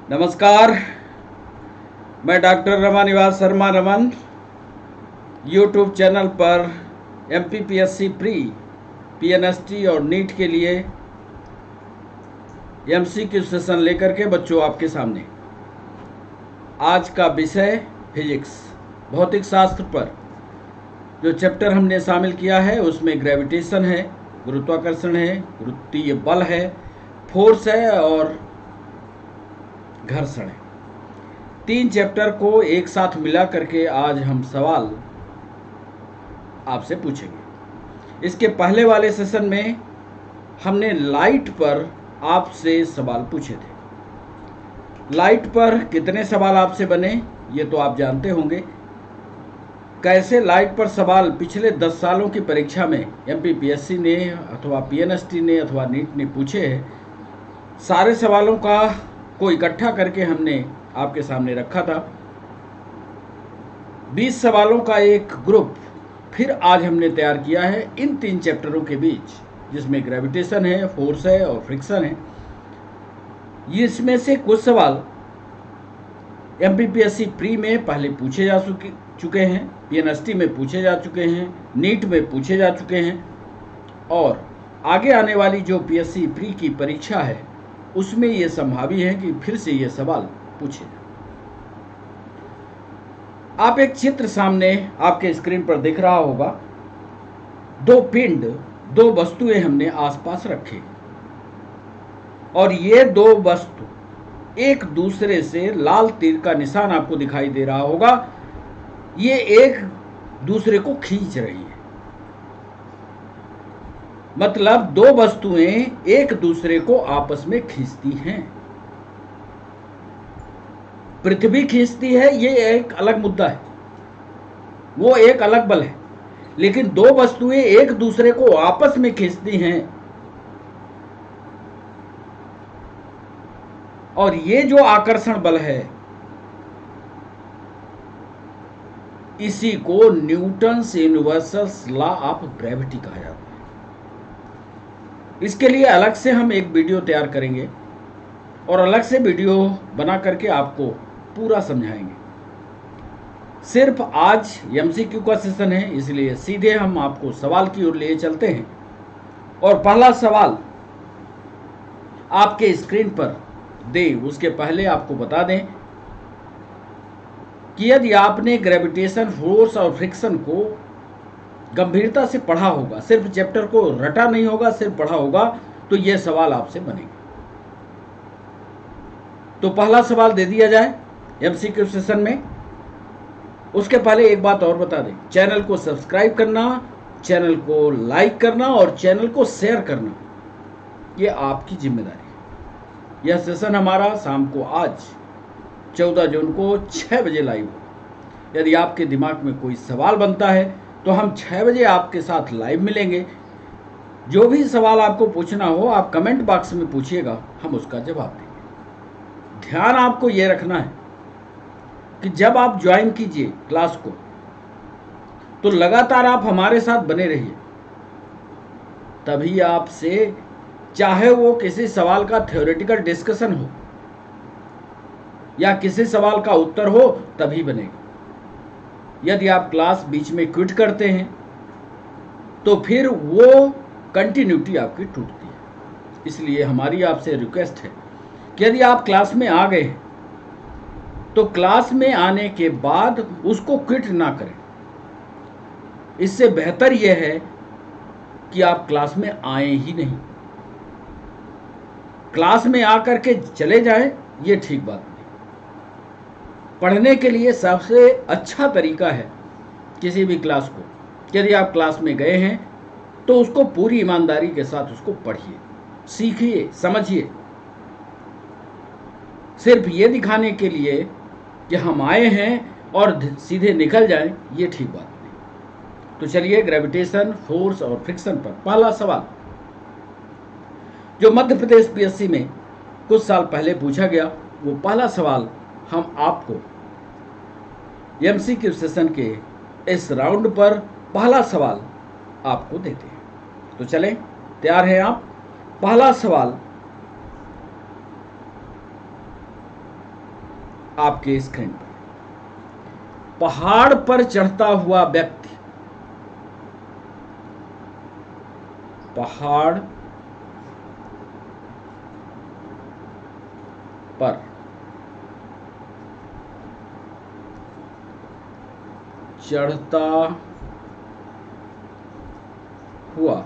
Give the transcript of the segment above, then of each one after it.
नमस्कार। मैं doctor Ramanivas Sharma Raman YouTube channel पर MPPSC प्री, PNST और नीट के लिए MCQ सेशन लेकर के बच्चों आपके सामने। आज का विषय फिजिक्स, भौतिक शास्त्र पर जो चैप्टर हमने शामिल किया है उसमें ग्रेविटेशन है, गुरुत्वाकर्षण है, गुरुत्वीय बल है, फोर्स है और घर्षण है। 3 चैप्टर को एक साथ मिला करके आज हम सवाल आपसे पूछेंगे। इसके पहले वाले सेशन में हमने लाइट पर आपसे सवाल पूछे थे। लाइट पर कितने सवाल आपसे बने ये तो आप जानते होंगे। कैसे लाइट पर सवाल पिछले 10 सालों की परीक्षा में MPPSC ने अथवा PNST ने अथवा नीट ने पूछे हैं, सारे सवालों को इकट्ठा करके हमने आपके सामने रखा था। 20 सवालों का एक ग्रुप फिर आज हमने तैयार किया है इन 3 चैप्टरों के बीच, जिसमें ग्रेविटेशन है, फोर्स है और फ्रिक्शन है। इसमें से कुछ सवाल MPPSC प्री में पहले पूछे जा चुके हैं, PNST में पूछे जा चुके हैं, नीट में पूछे जा चुके हैं और आगे आने वाली जो PSC प्री की परीक्षा है उसमें ये संभावी है कि फिर से ये सवाल पूछे। आप एक चित्र सामने आपके स्क्रीन पर दिख रहा होगा। 2 पिंड, 2 वस्तुएं हमने आसपास रखे और ये 2 वस्तु एक दूसरे से लाल तीर का निशान आपको दिखाई दे रहा होगा। ये एक दूसरे को खींच रही है, मतलब 2 वस्तुएं एक दूसरे को आपस में खींचती हैं। पृथ्वी खींचती है, ये एक अलग मुद्दा है, वो एक अलग बल है, लेकिन 2 वस्तुएं एक दूसरे को आपस में खींचती हैं और ये जो आकर्षण बल है इसी को Newton's universal law of gravity कहा जाता है। इसके लिए अलग से हम एक वीडियो तैयार करेंगे और अलग से वीडियो बना करके आपको पूरा समझाएंगे। सिर्फ आज MCQ का सेशन है, इसलिए सीधे हम आपको सवाल की ओर ले चलते हैं। और पहला सवाल आपके स्क्रीन पर दे उसके पहले आपको बता दें कि यदि आपने ग्रेविटेशन, फोर्स और फ्रिक्शन को गंभीरता से पढ़ा होगा, सिर्फ चैप्टर को रटा नहीं होगा, सिर्फ पढ़ा होगा, तो ये सवाल आपसे बनेंगे। तो पहला सवाल दे दिया जाए MCQ सेशन में। उसके पहले एक बात और बता दें, चैनल को सब्सक्राइब करना, चैनल को लाइक करना और चैनल को शेयर करना ये आपकी जिम्मेदारी है। यह सेशन हमारा शाम को आज 14 जून को 6 बजे लाइव होगा। यदि आपके दिमाग में कोई सवाल बनता है तो हम 6 बजे आपके साथ लाइव मिलेंगे। जो भी सवाल आपको पूछना हो आप कमेंट बॉक्स में पूछिएगा, हम उसका जवाब देंगे। ध्यान आपको ये रखना है कि जब आप ज्वाइन कीजिए क्लास को तो लगातार आप हमारे साथ बने रहिए, तभी आपसे, चाहे वो किसी सवाल का थ्योरेटिकल डिस्कशन हो या किसी सवाल का उत्तर हो, तभी बनेगा। यदि आप क्लास बीच में क्विट करते हैं तो फिर वो कंटिन्यूटी आपकी टूटती है। इसलिए हमारी आपसे रिक्वेस्ट है कि यदि आप क्लास में आ गए हैं तो क्लास में आने के बाद उसको क्विट ना करें। इससे बेहतर यह है कि आप क्लास में आए ही नहीं, क्लास में आकर के चले जाएं, ये ठीक बात नहीं। पढ़ने के लिए सबसे अच्छा तरीका है किसी भी क्लास को, यदि आप क्लास में गए हैं तो उसको पूरी ईमानदारी के साथ उसको पढ़िए, सीखिए, समझिए। सिर्फ ये दिखाने के लिए कि हम आए हैं और सीधे निकल जाएं, ये ठीक बात नहीं। तो चलिए ग्रेविटेशन, फोर्स और फ्रिक्शन पर पहला सवाल जो मध्य प्रदेश PSC में कुछ साल पहले पूछा गया, वो पहला सवाल हम आपको MCQ सेशन के इस राउंड पर पहला सवाल आपको देते हैं। तो चलें, तैयार हैं आप? पहला सवाल, आपके स्क्रीन पर। पहाड़ पर चढ़ता हुआ व्यक्ति, पहाड़ पर चढ़ता हुआ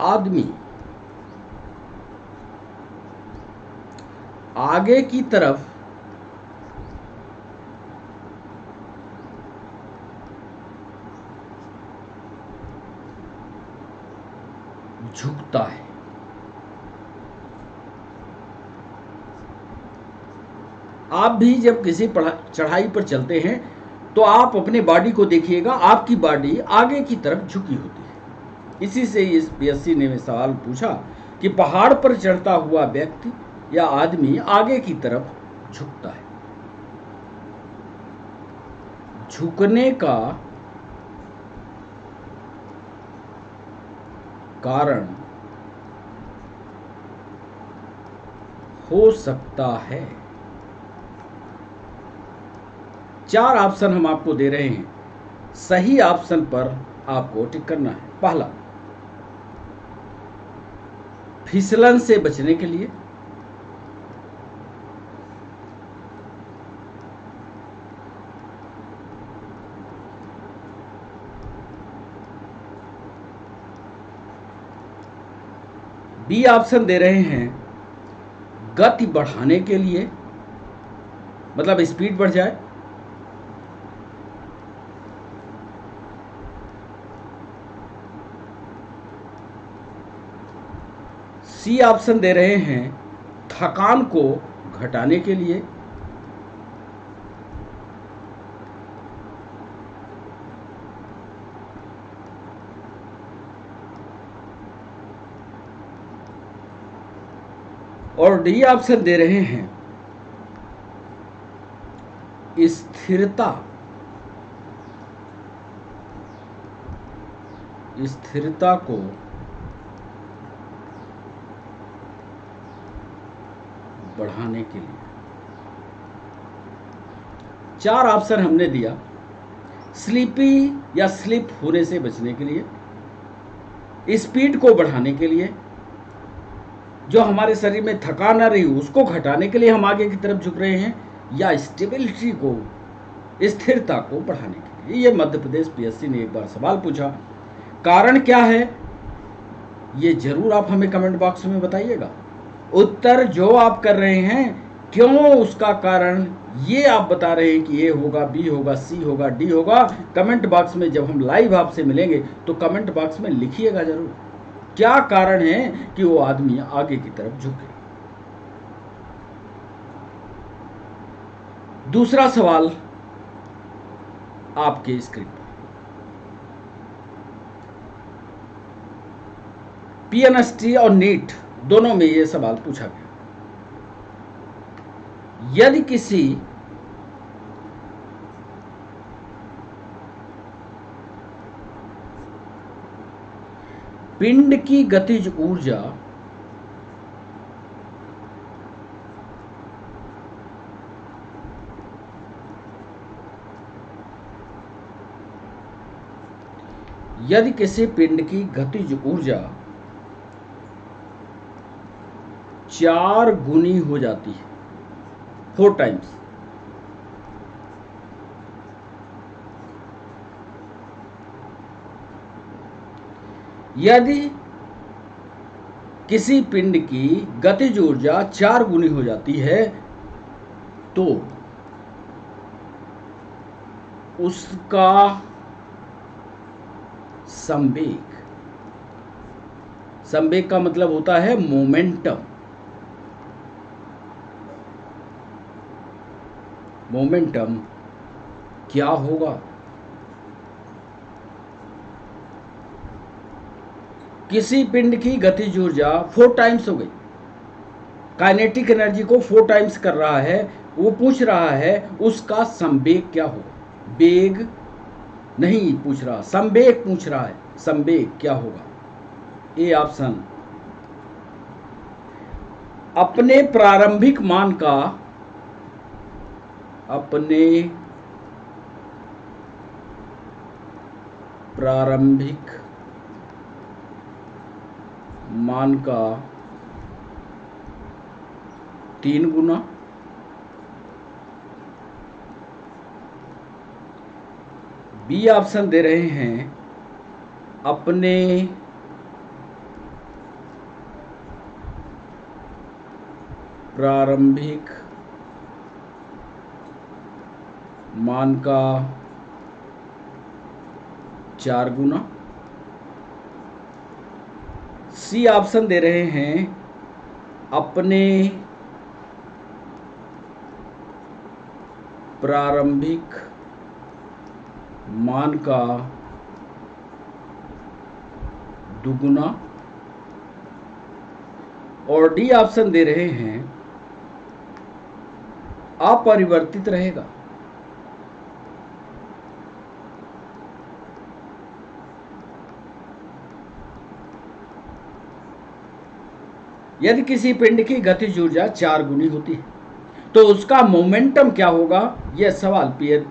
आदमी आगे की तरफ झुकता है। आप भी जब किसी चढ़ाई पर चलते हैं तो आप अपने बॉडी को देखिएगा, आपकी बॉडी आगे की तरफ झुकी होती है। इसी से इस पीएससी ने सवाल पूछा कि पहाड़ पर चढ़ता हुआ व्यक्ति या आदमी आगे की तरफ झुकता है। झुकने का कारण हो सकता है। 4 ऑप्शन हम आपको दे रहे हैं, सही ऑप्शन पर आपको टिक करना है। पहला, फिसलन से बचने के लिए। बी ऑप्शन दे रहे हैं गति बढ़ाने के लिए, मतलब स्पीड बढ़ जाए। सी ऑप्शन दे रहे हैं थकान को घटाने के लिए। और डी ऑप्शन दे रहे हैं स्थिरता को बढ़ाने के लिए। 4 ऑप्शन हमने दिया, स्लीपी या स्लिप होने से बचने के लिए, स्पीड को बढ़ाने के लिए, जो हमारे शरीर में थकान आ रही है उसको घटाने के लिए हम आगे की तरफ झुक रहे हैं, या स्टेबिलिटी को, स्थिरता को बढ़ाने के लिए। ये मध्य प्रदेश पीएससी ने एक बार सवाल पूछा। कारण क्या है ये जरूर आप हमें कमेंट बॉक्स में बताइएगा। उत्तर जो आप कर रहे हैं क्यों, उसका कारण ये आप बता रहे हैं कि ए होगा, बी होगा, सी होगा, डी होगा। कमेंट बॉक्स में जब हम लाइव आपसे मिलेंगे तो कमेंट बॉक्स में लिखिएगा जरूर क्या कारण है कि वो आदमी आगे की तरफ झुके। दूसरा सवाल आपके स्क्रीन पर, पीएनएसटी और नीट दोनों में यह सवाल पूछा गया। यदि किसी पिंड की गतिज ऊर्जा यदि किसी पिंड की गतिज ऊर्जा 4 गुनी हो जाती है, 4 टाइम्स, यदि किसी पिंड की गतिज ऊर्जा 4 गुनी हो जाती है तो उसका संवेग, संवेग का मतलब होता है मोमेंटम, मोमेंटम क्या होगा। किसी पिंड की गतिज ऊर्जा 4 टाइम्स हो गई, काइनेटिक एनर्जी को 4 टाइम्स कर रहा है, वो पूछ रहा है उसका संवेग क्या होगा। वेग नहीं पूछ रहा, संवेग पूछ रहा है, संवेग क्या होगा। ए ऑप्शन अपने प्रारंभिक मान का मान का 3 गुना, बी ऑप्शन दे रहे हैं अपने प्रारंभिक मान का 4 गुना, सी ऑप्शन दे रहे हैं अपने प्रारंभिक मान का 2 गुना, और डी ऑप्शन दे रहे हैं अपरिवर्तित रहेगा। यदि किसी पिंड की गतिज ऊर्जा 4 गुनी होती है तो उसका मोमेंटम क्या होगा? यह सवाल पीएन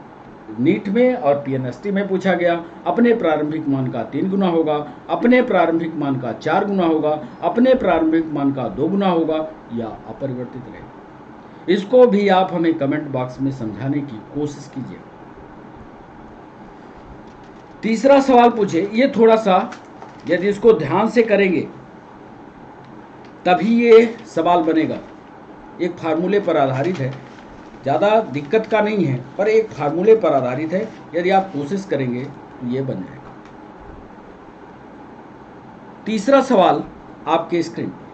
नीट में और पीएनएसटी में पूछा गया। अपने प्रारंभिक मान का 3 गुना होगा, अपने प्रारंभिक मान का 4 गुना होगा, अपने प्रारंभिक मान का 2 गुना होगा, या अपरिवर्तित रहेगा। इसको भी आप हमें कमेंट बॉक्स में समझाने की कोशिश कीजिए। तीसरा सवाल पूछे, ये थोड़ा सा यदि इसको ध्यान से करेंगे तभी ये सवाल बनेगा। एक फार्मूले पर आधारित है, ज़्यादा दिक्कत का नहीं है, पर एक फार्मूले पर आधारित है। यदि आप कोशिश करेंगे तो ये बन जाएगा। तीसरा सवाल आपके स्क्रीन पर,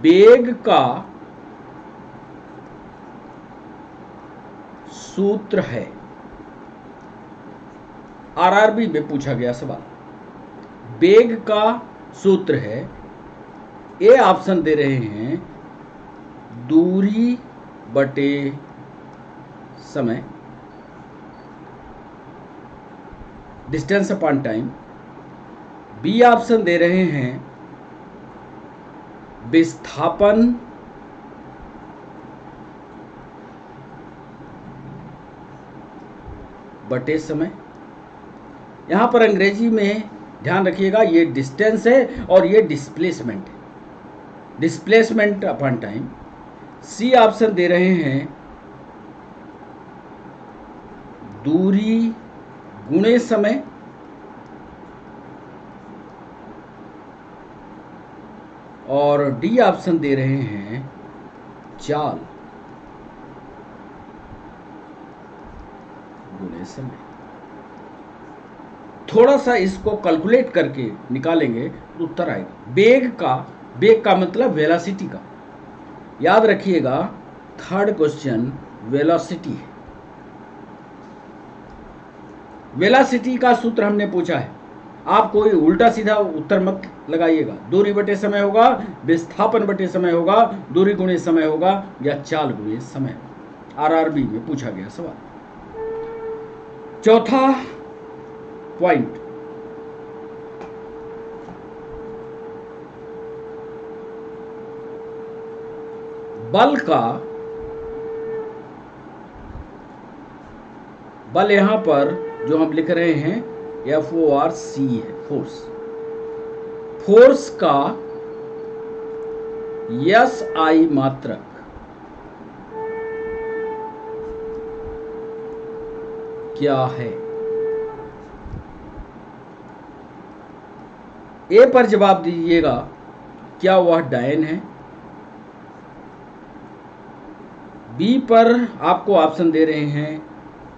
वेग का सूत्र है। आरआरबी में पूछा गया सवाल, वेग का सूत्र है। ए ऑप्शन दे रहे हैं दूरी बटे समय, distance upon time. B option दे रहे हैं विस्थापन बटे समय। यहां पर अंग्रेजी में ध्यान रखिएगा, ये डिस्टेंस है और ये डिस्प्लेसमेंट है, displacement upon time. C option दे रहे हैं दूरी गुणे समय, और डी ऑप्शन दे रहे हैं चाल गुणे समय। थोड़ा सा इसको कैलकुलेट करके निकालेंगे तो उत्तर आएगा। वेग का मतलब वेलोसिटी का। याद रखिएगा, थर्ड क्वेश्चन वेलोसिटी है। वेलोसिटी का सूत्र हमने पूछा है। आप कोई उल्टा सीधा उत्तर मत लगाइएगा। दूरी बटे समय होगा, विस्थापन बटे समय होगा, दूरी गुणे समय होगा, या चाल गुणे समय। आरआरबी में पूछा गया सवाल। चौथा पॉइंट, बल यहां पर जो हम लिख रहे हैं FORC है, फोर्स का SI मात्रक क्या है? ए पर जवाब दीजिएगा, क्या वह डायन है? बी पर आपको ऑप्शन दे रहे हैं,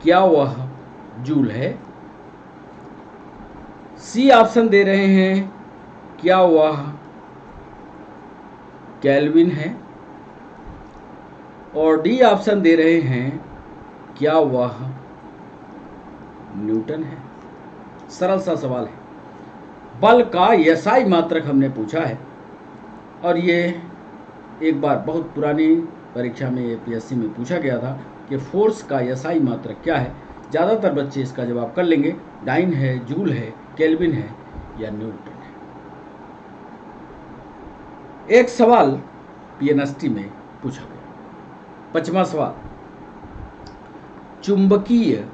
क्या वह जूल है? सी ऑप्शन दे रहे हैं, क्या वह केल्विन है? और डी ऑप्शन दे रहे हैं, क्या वह न्यूटन है? सरल सा सवाल है। बल का SI मात्रक हमने पूछा है, और ये एक बार बहुत पुरानी परीक्षा में APSC में पूछा गया था कि फोर्स का SI मात्रक क्या है। ज़्यादातर बच्चे इसका जवाब कर लेंगे, डाइन है, जूल है, केल्विन है, या न्यूटन है। एक सवाल पीएनएसटी में पूछा गया। 5वां सवाल, चुंबकीय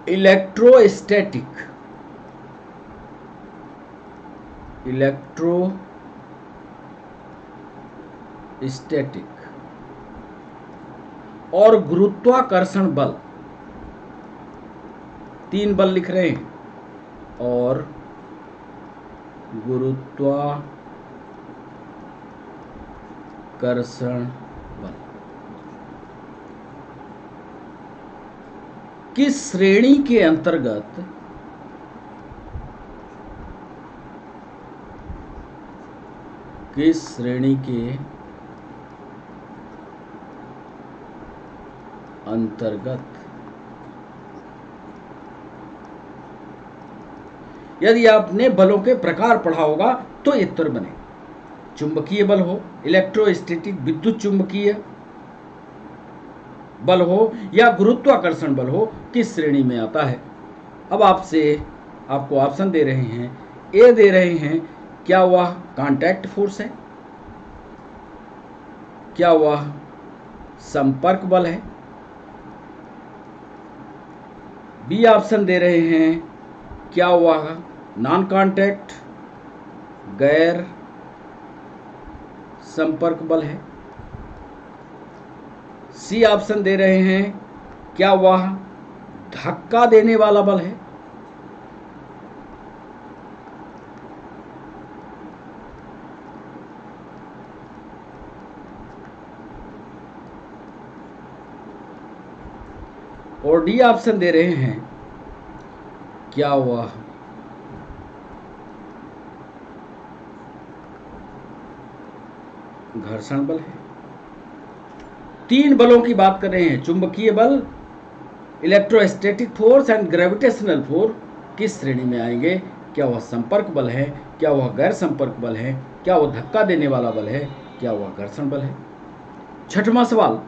इलेक्ट्रोस्टैटिक और गुरुत्वाकर्षण बल, 3 बल लिख रहे हैं, और गुरुत्वाकर्षण बल किस श्रेणी के अंतर्गत यदि आपने बलों के प्रकार पढ़ा होगा तो ये उत्तर बने। चुंबकीय बल हो, इलेक्ट्रोस्टैटिक विद्युत चुंबकीय बल हो, या गुरुत्वाकर्षण बल हो, किस श्रेणी में आता है। अब आपको ऑप्शन दे रहे हैं। ए दे रहे हैं, क्या वह कांटेक्ट फोर्स है, क्या वह संपर्क बल है। बी ऑप्शन दे रहे हैं, क्या वह नॉन कांटेक्ट गैर संपर्क बल है। सी ऑप्शन दे रहे हैं, क्या वह धक्का देने वाला बल है। और डी ऑप्शन दे रहे हैं, क्या वह घर्षण बल है। 3 बलों की बात कर रहे हैं, चुंबकीय बल, electrostatic force and gravitational force, किस श्रेणी में आएंगे। क्या वह संपर्क बल है, क्या वह गैर संपर्क बल है, क्या वह धक्का देने वाला बल है, क्या वह घर्षण बल है। 6वां सवाल,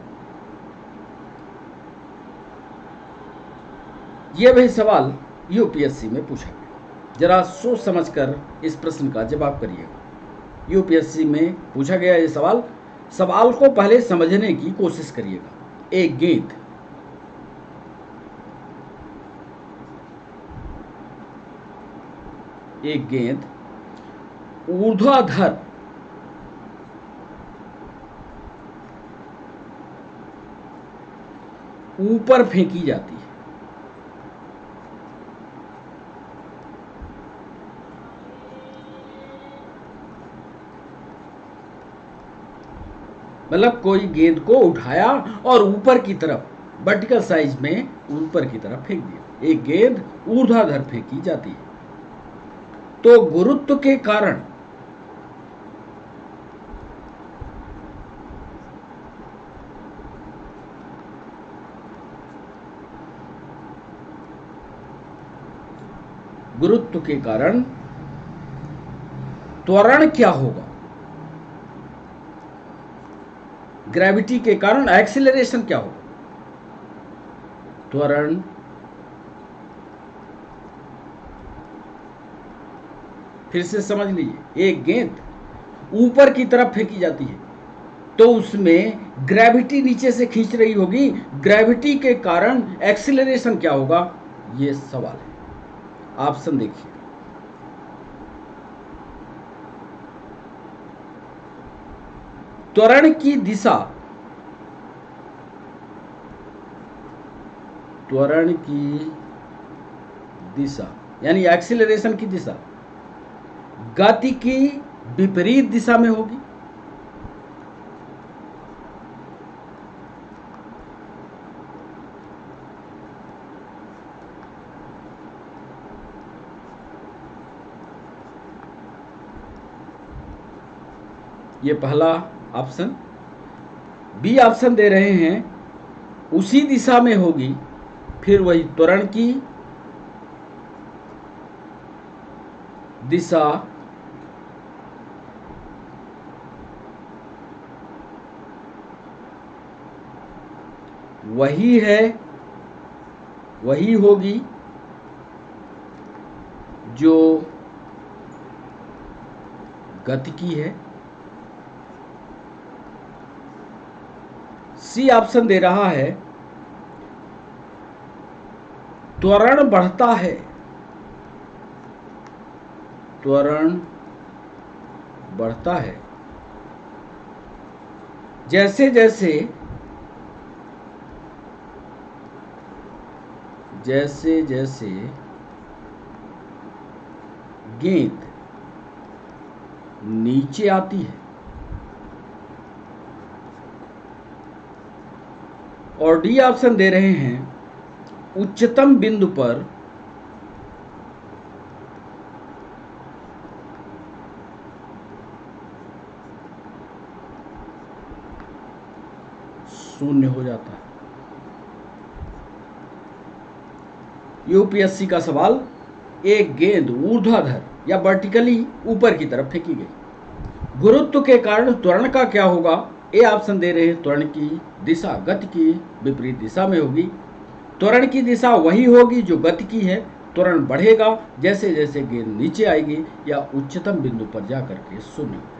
यह वही सवाल यूपीएससी में पूछा गया। जरा सोच समझकर इस प्रश्न का जवाब करिएगा। यूपीएससी में पूछा गया ये सवाल को पहले समझने की कोशिश करिएगा। एक गेंद ऊर्ध्वाधर ऊपर फेंकी जाती है। मतलब कोई गेंद को उठाया और ऊपर की तरफ वर्टिकल साइज में ऊपर की तरफ फेंक दिया। एक गेंद ऊर्ध्वाधर फेंकी जाती है तो गुरुत्व के कारण त्वरण क्या होगा। ग्रेविटी के कारण एक्सीलरेशन क्या होगा। त्वरण फिर से समझ लीजिए, एक गेंद ऊपर की तरफ फेंकी जाती है तो उसमें ग्रेविटी नीचे से खींच रही होगी, ग्रेविटी के कारण एक्सीलरेशन क्या होगा, ये सवाल है। ऑप्शन देखिए, त्वरण की दिशा यानी एक्सीलरेशन की दिशा गति की विपरीत दिशा में होगी। ये पहला ऑप्शन। बी ऑप्शन दे रहे हैं उसी दिशा में होगी, फिर वही त्वरण की दिशा वही है, वही होगी जो गतिकी है। सी ऑप्शन दे रहा है त्वरण बढ़ता है, त्वरण बढ़ता है जैसे जैसे जैसे जैसे गेंद नीचे आती है। और डी ऑप्शन दे रहे हैं उच्चतम बिंदु पर शून्य हो जाता है। यूपीएससी का सवाल, एक गेंद ऊर्ध्वाधर या वर्टिकली ऊपर की तरफ फेंकी गई, गुरुत्व के कारण त्वरण का क्या होगा? ए ऑप्शन दे रहे हैं त्वरण की दिशा गति की विपरीत दिशा में होगी। त्वरण की दिशा वही होगी जो गति की है। त्वरण बढ़ेगा जैसे जैसे गेंद नीचे आएगी या उच्चतम बिंदु पर जाकर के शून्य हो जाएगा।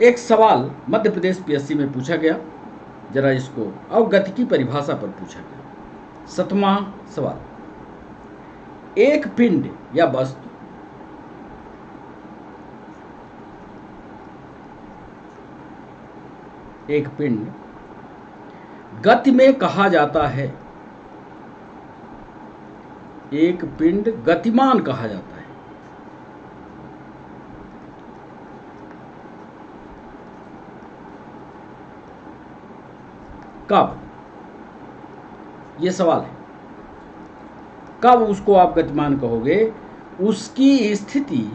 एक सवाल मध्य प्रदेश पीएससी में पूछा गया, जरा इसको अवगति की परिभाषा पर पूछा गया। 7वां सवाल, एक पिंड या वस्तु एक पिंड गति में कहा जाता है, एक पिंड गतिमान कहा जाता है। कब? यह सवाल है, कब उसको आप गतिमान कहोगे? उसकी स्थिति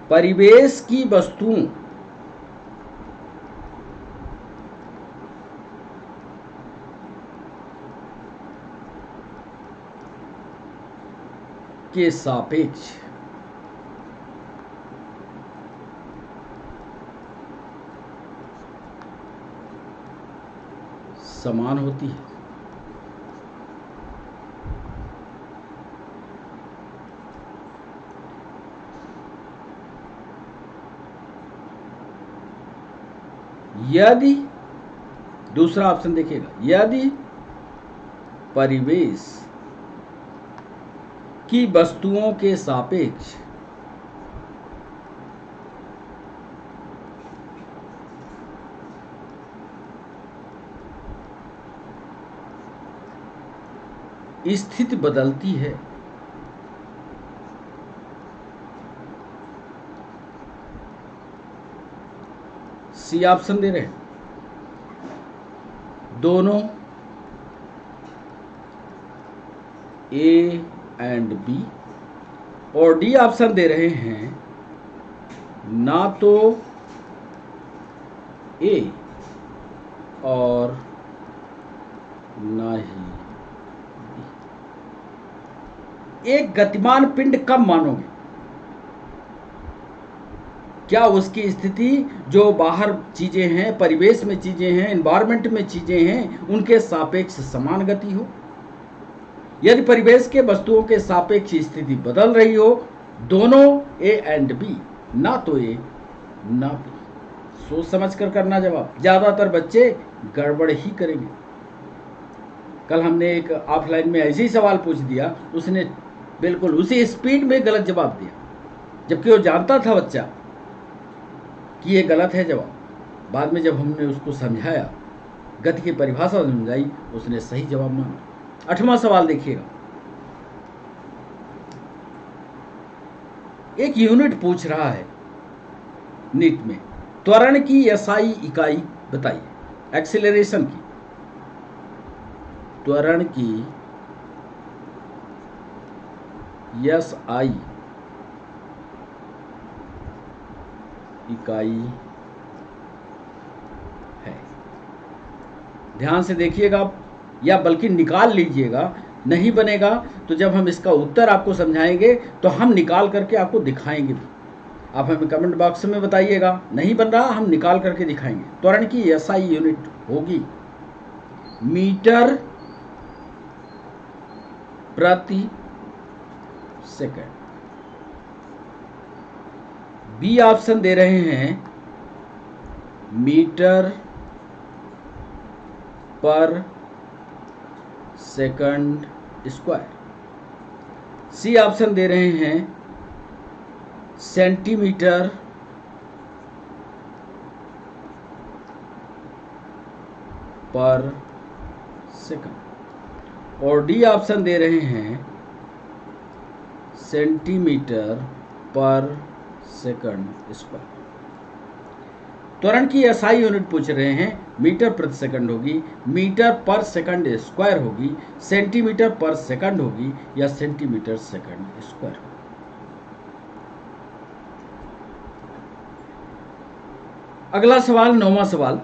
परिवेश की वस्तुओं के सापेक्ष समान होती है। यदि, दूसरा ऑप्शन देखिएगा, यदि परिवेश की वस्तुओं के सापेक्ष स्थिति बदलती है सी ऑप्शन दे रहे हैं दोनों ए एंड बी, और डी ऑप्शन दे रहे हैं ना तो ए और ना ही बी। एक गतिमान पिंड कब मानोगे? क्या उसकी स्थिति जो बाहर चीजें हैं, परिवेश में चीजें हैं, एनवायरमेंट में चीजें हैं, उनके सापेक्ष समान गति हो? यदि परिवेश के वस्तुओं के सापेक्ष स्थिति बदल रही हो, दोनों ए एंड बी, ना तो ए ना बी। सोच समझ कर करना जवाब। ज्यादातर बच्चे गड़बड़ ही करेंगे। कल हमने एक ऑफलाइन में ऐसे ही सवाल पूछ दिया, उसने बिल्कुल उसी स्पीड में गलत जवाब दिया, जबकि वो जानता था बच्चा कि ये गलत है जवाब। बाद में जब हमने उसको समझाया, गति की परिभाषा समझाई, उसने सही जवाब माना। 8वां सवाल देखिएगा, एक यूनिट पूछ रहा है नीट में, त्वरण की एसआई इकाई बताइए, एक्सीलरेशन की। त्वरण की एसआई इकाई है। ध्यान से देखिएगा या बल्कि निकाल लीजिएगा, नहीं बनेगा तो जब हम इसका उत्तर आपको समझाएंगे तो हम निकाल करके आपको दिखाएंगे भी। आप हमें कमेंट बॉक्स में बताइएगा। नहीं बन रहा, हम निकाल करके दिखाएंगे। त्वरण की एसआई यूनिट होगी मीटर प्रति सेकंड। बी ऑप्शन दे रहे हैं मीटर पर सेकंड स्क्वायर। सी ऑप्शन दे रहे हैं सेंटीमीटर पर सेकंड। और डी ऑप्शन दे रहे हैं सेंटीमीटर पर सेकंड स्क्वायर। त्वरण की एसआई यूनिट पूछ रहे हैं, मीटर प्रति सेकंड होगी, मीटर पर सेकंड स्क्वायर होगी, सेंटीमीटर पर सेकंड होगी, या सेंटीमीटर सेकंड स्क्वायर होगी। अगला सवाल, 9वां सवाल,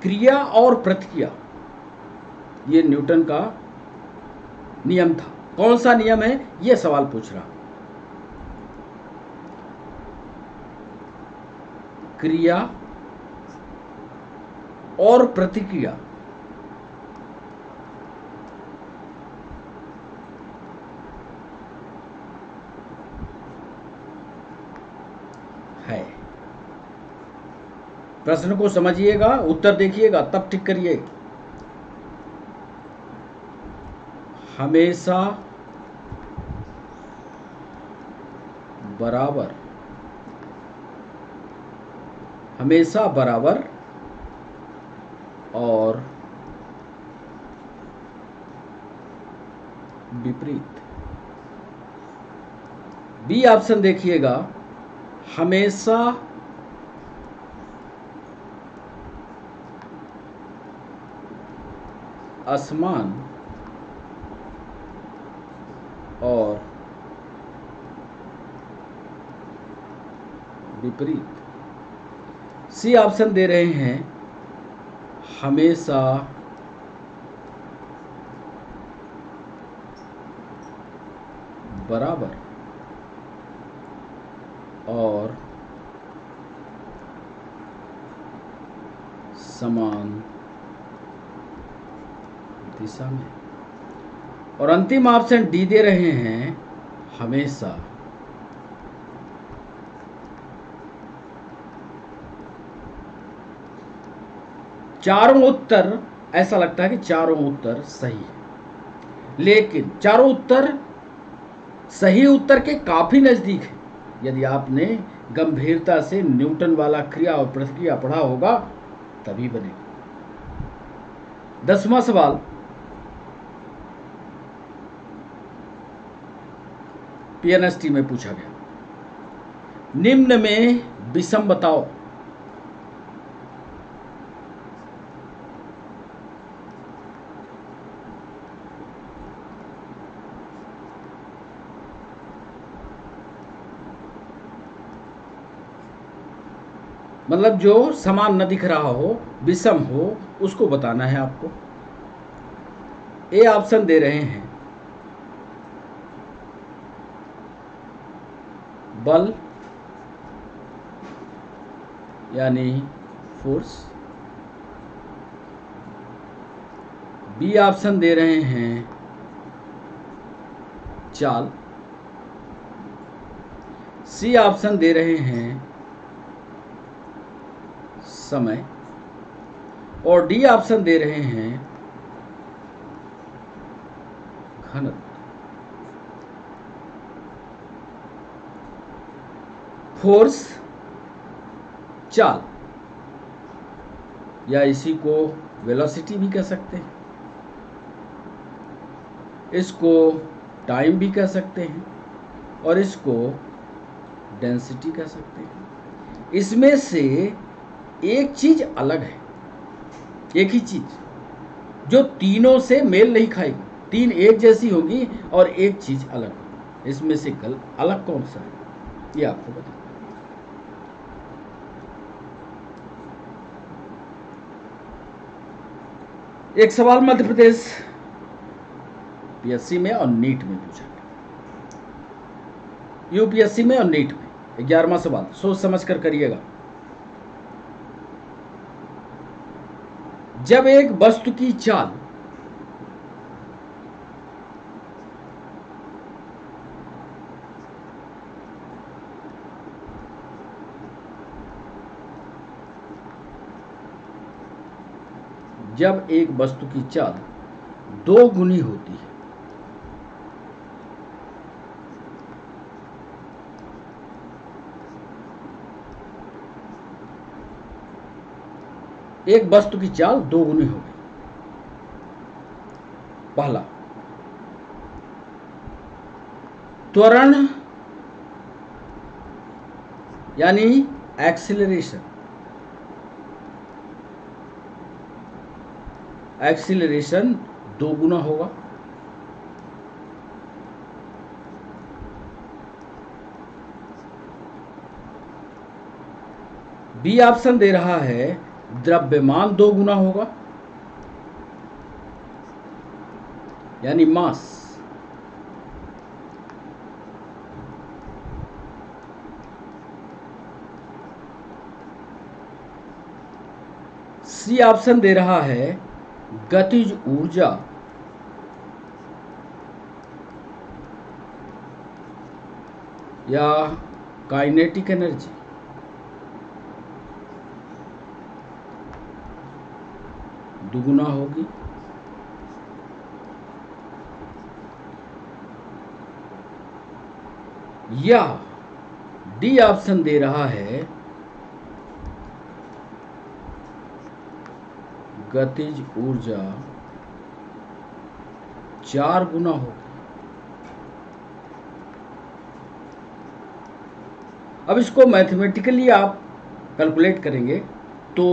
क्रिया और प्रतिक्रिया। ये न्यूटन का नियम था। कौन सा नियम है, यह सवाल पूछ रहा। क्रिया और प्रतिक्रिया है। प्रश्न को समझिएगा, उत्तर देखिएगा, तब टिक करिए। हमेशा बराबर, हमेशा बराबर और विपरीत। बी ऑप्शन देखिएगा, हमेशा असमान और विपरीत। सी ऑप्शन दे रहे हैं हमेशा बराबर और समान दिशा में। और अंतिम ऑप्शन डी दे रहे हैं हमेशा चारों उत्तर, ऐसा लगता है कि चारों उत्तर सही है, लेकिन चारों उत्तर सही उत्तर के काफी नजदीक है। यदि आपने गंभीरता से न्यूटन वाला क्रिया और प्रतिक्रिया पढ़ा होगा तभी बनेगा। 10वां सवाल, पीएनएसटी में पूछा गया, निम्न में विषम बताओ। मतलब जो समान न दिख रहा हो, विषम हो, उसको बताना है आपको। ए ऑप्शन दे रहे हैं बल यानी फोर्स। बी ऑप्शन दे रहे हैं चाल। सी ऑप्शन दे रहे हैं समय। और डी ऑप्शन दे रहे हैं घनत्व। फोर्स, चाल, या इसी को वेलोसिटी भी कह सकते हैं, इसको टाइम भी कह सकते हैं, और इसको डेंसिटी कह सकते हैं। इसमें से एक चीज अलग है, एक ही चीज जो तीनों से मेल नहीं खाएगी। तीन एक जैसी होगी और एक चीज अलग होगी। इसमें से अलग कौन सा है, ये आपको बता। एक सवाल मध्य प्रदेश पीएससी में और नीट में पूछा गया, यूपीएससी में और नीट में। 11वां सवाल सोच समझ कर करिएगा। जब एक वस्तु की चाल जब एक वस्तु की चाल दो गुनी होती है, एक वस्तु की चाल दो गुनी हो गई। पहला, त्वरण यानी एक्सीलरेशन, एक्सीलरेशन दो गुना होगा। बी ऑप्शन दे रहा है द्रव्यमान दो गुना होगा, यानी मास। सी ऑप्शन दे रहा है गतिज ऊर्जा या काइनेटिक एनर्जी दुगुना होगी। या डी ऑप्शन दे रहा है गतिज ऊर्जा चार गुना होगी। अब इसको मैथमेटिकली आप कैलकुलेट करेंगे तो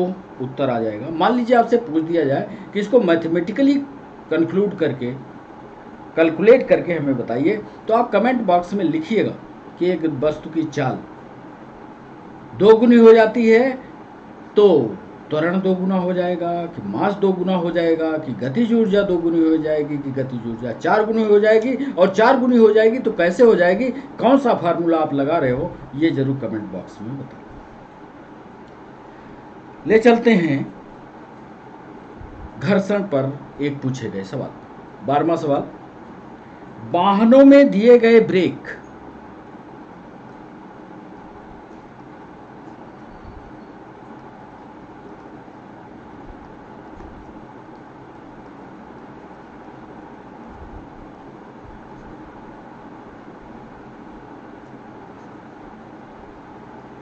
उत्तर आ जाएगा। मान लीजिए आपसे पूछ दिया जाए कि इसको मैथमेटिकली कंक्लूड करके कैलकुलेट करके हमें बताइए, तो आप कमेंट बॉक्स में लिखिएगा कि एक वस्तु की चाल दो गुनी हो जाती है तो त्वरण दो गुना हो जाएगा, कि मास दो गुना हो जाएगा, कि गतिज ऊर्जा दो गुनी हो जाएगी, कि गतिज ऊर्जा चार गुनी हो जाएगी। और चार गुनी हो जाएगी तो कैसे हो जाएगी, कौन सा फार्मूला आप लगा रहे हो, ये जरूर कमेंट बॉक्स में बताएं। ले चलते हैं घर्षण पर एक पूछे गए सवाल। 12वां सवाल, वाहनों में दिए गए ब्रेक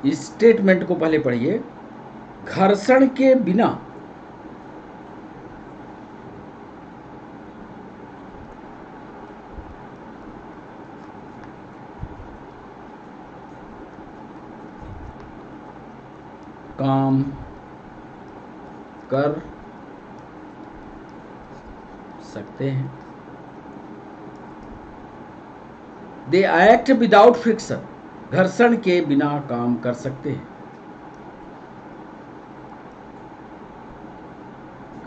इस स्टेटमेंट को पहले पढ़िए। घर्षण के बिना काम कर सकते हैं। दे एक्ट विदाउट फ्रिक्शन, घर्षण के बिना काम कर सकते हैं।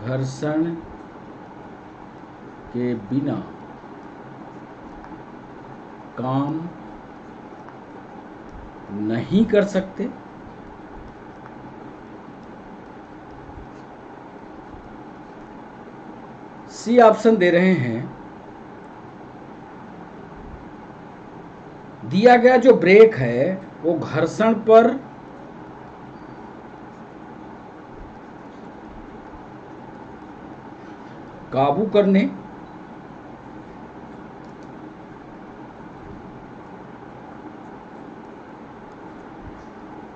घर्षण के बिना काम नहीं कर सकते। सी ऑप्शन दे रहे हैं, दिया गया जो ब्रेक है वो घर्षण पर काबू करने,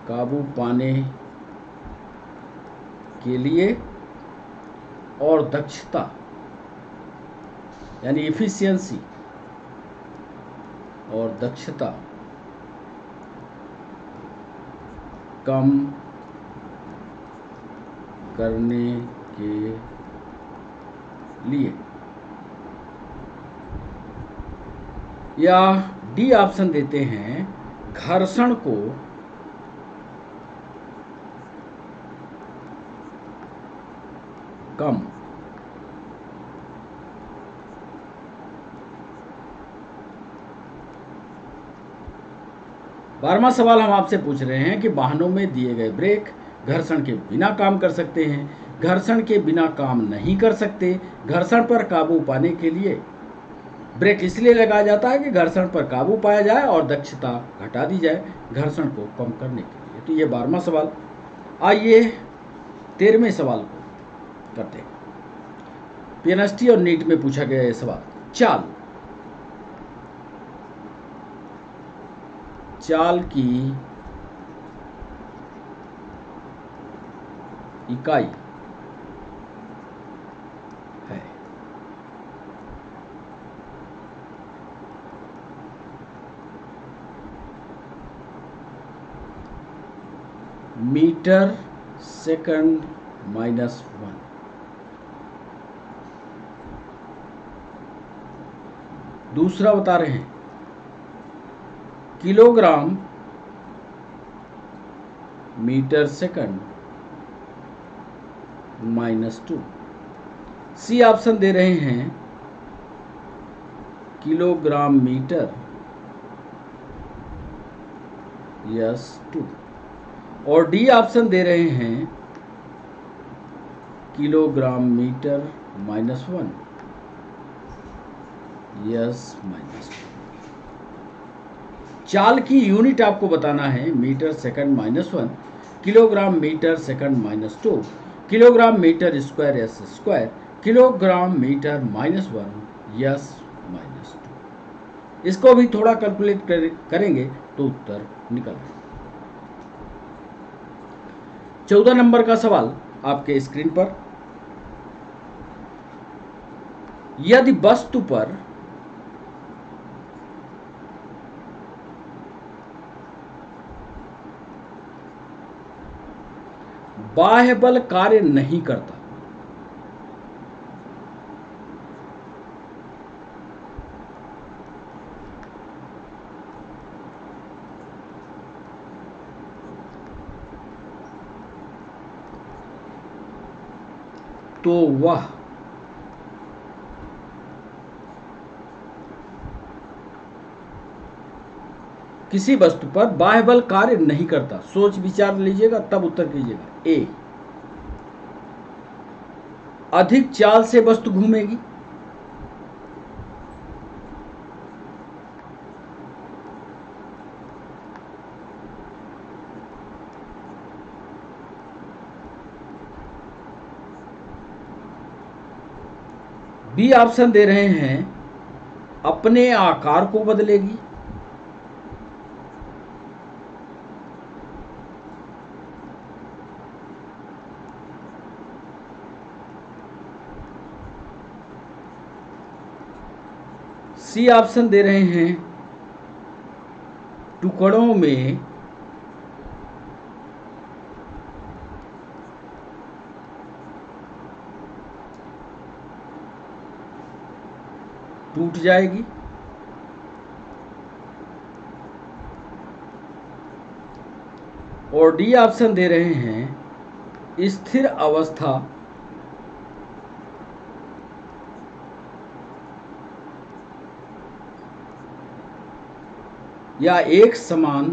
काबू पाने के लिए और दक्षता यानी इफिशियंसी और दक्षता कम करने के लिए। या डी ऑप्शन देते हैं, घर्षण को कम 12वां सवाल हम आपसे पूछ रहे हैं कि वाहनों में दिए गए ब्रेक घर्षण के बिना काम कर सकते हैं, घर्षण के बिना काम नहीं कर सकते। घर्षण पर काबू पाने के लिए ब्रेक इसलिए लगाया जाता है कि घर्षण पर काबू पाया जाए और दक्षता घटा दी जाए घर्षण को कम करने के लिए। तो ये 12वां सवाल। आइए 13वें सवाल को करते हैं। पीएनएसटी और नीट में पूछा गया ये सवाल। चाल की इकाई है मीटर सेकंड -1। दूसरा बता रहे हैं kilogram metre second -2। C option दे रहे हैं किलोग्राम मीटर -2 और डी ऑप्शन दे रहे हैं किलोग्राम मीटर -1 -2। चाल की यूनिट आपको बताना है meter second -1, kilogram metre second -2, kilogram meter square s square, kilogram meter -1 s -2। इसको भी थोड़ा कैलकुलेट करेंगे तो उत्तर निकल आएगा। 14 नंबर का सवाल आपके स्क्रीन पर। यदि वस्तु पर बाह्य बल कार्य नहीं करता तो वह किसी वस्तु पर बाह्य बल कार्य नहीं करता। सोच विचार लीजिएगा तब उत्तर कीजिएगा। ए, अधिक चाल से वस्तु घूमेगी। बी ऑप्शन दे रहे हैं अपने आकार को बदलेगी। सी ऑप्शन दे रहे हैं टुकड़ों में टूट जाएगी। और डी ऑप्शन दे रहे हैं स्थिर अवस्था या एक समान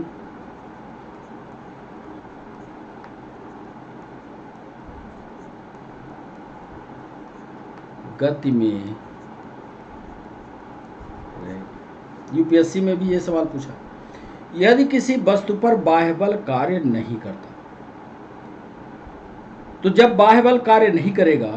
गति में। यूपीएससी में भी ये सवाल पूछा। यदि किसी वस्तु पर बाह्य बल कार्य नहीं करता, तो जब बाह्य बल कार्य नहीं करेगा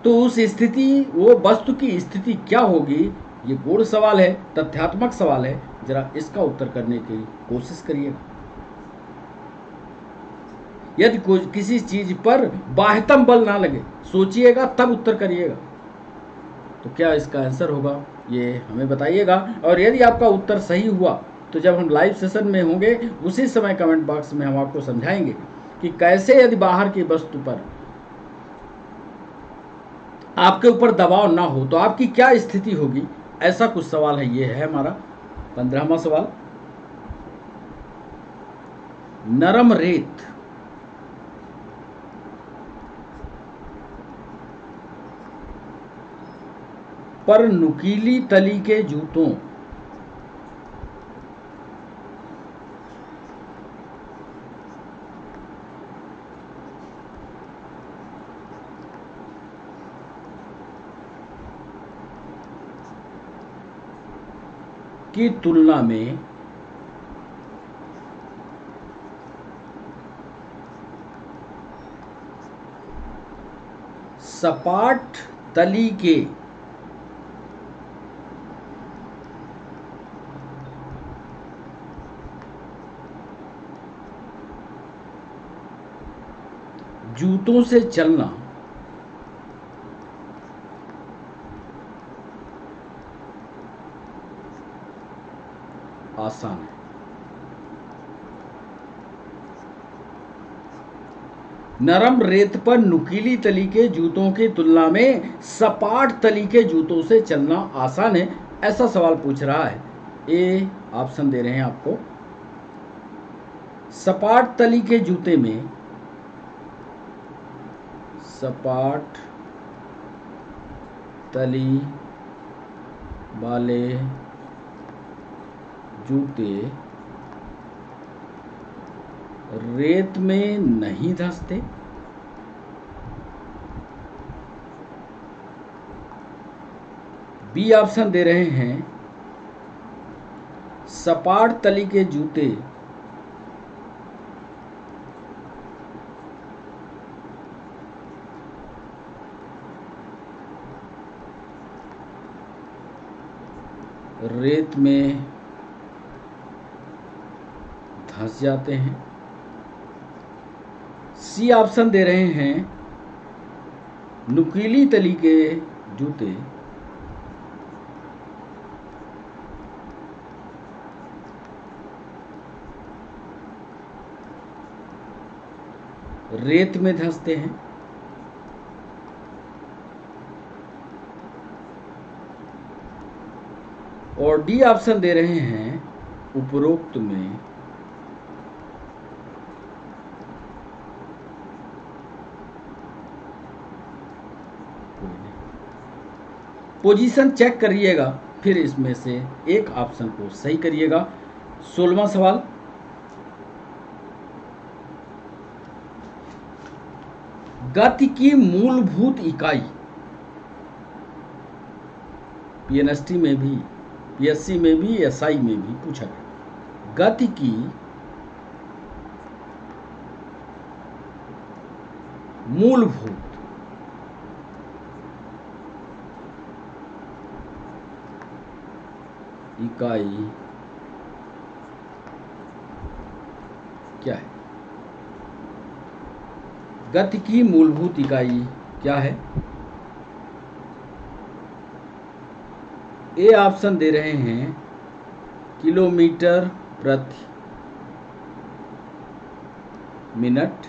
तो उस स्थिति, वो वस्तु की स्थिति क्या होगी? ये गूढ़ सवाल है, तथ्यात्मक सवाल है। जरा इसका उत्तर करने की कोशिश करिएगा। यदि किसी चीज पर बाह्यतम बल ना लगे, सोचिएगा तब उत्तर करिएगा। तो क्या इसका आंसर होगा, ये हमें बताइएगा। और यदि आपका उत्तर सही हुआ तो जब हम लाइव सेशन में होंगे उसी समय कमेंट बॉक्स में हम आपको समझाएंगे कि कैसे यदि बाहर की वस्तु पर आपके ऊपर दबाव ना हो तो आपकी क्या स्थिति होगी। ऐसा कुछ सवाल है। ये है हमारा 15वां सवाल। नरम रेत पर नुकीली तली के जूतों की तुलना में सपाट तली के जूतों से चलना आसान है। नरम रेत पर नुकीली तली के जूतों की तुलना में सपाट तली के जूतों से चलना आसान है, ऐसा सवाल पूछ रहा है। ए ऑप्शन दे रहे हैं आपको। सपाट तली के जूते में सपाट तली वाले जूते रेत में नहीं धंसते। बी ऑप्शन दे रहे हैं सपाट तली के जूते रेत में धंस जाते हैं। सी ऑप्शन दे रहे हैं नुकीली तली के जूते रेत में धंसते हैं। और डी ऑप्शन दे रहे हैं उपरोक्त में पोजीशन चेक करिएगा, फिर इसमें से एक ऑप्शन को सही करिएगा। 16वां सवाल, गति की मूलभूत इकाई पीएनएसटी में भी, पीएससी में भी, एसआई में भी पूछा गया। गति की मूलभूत इकाई क्या है? गति की मूलभूत इकाई क्या है? ए ऑप्शन दे रहे हैं किलोमीटर प्रति मिनट।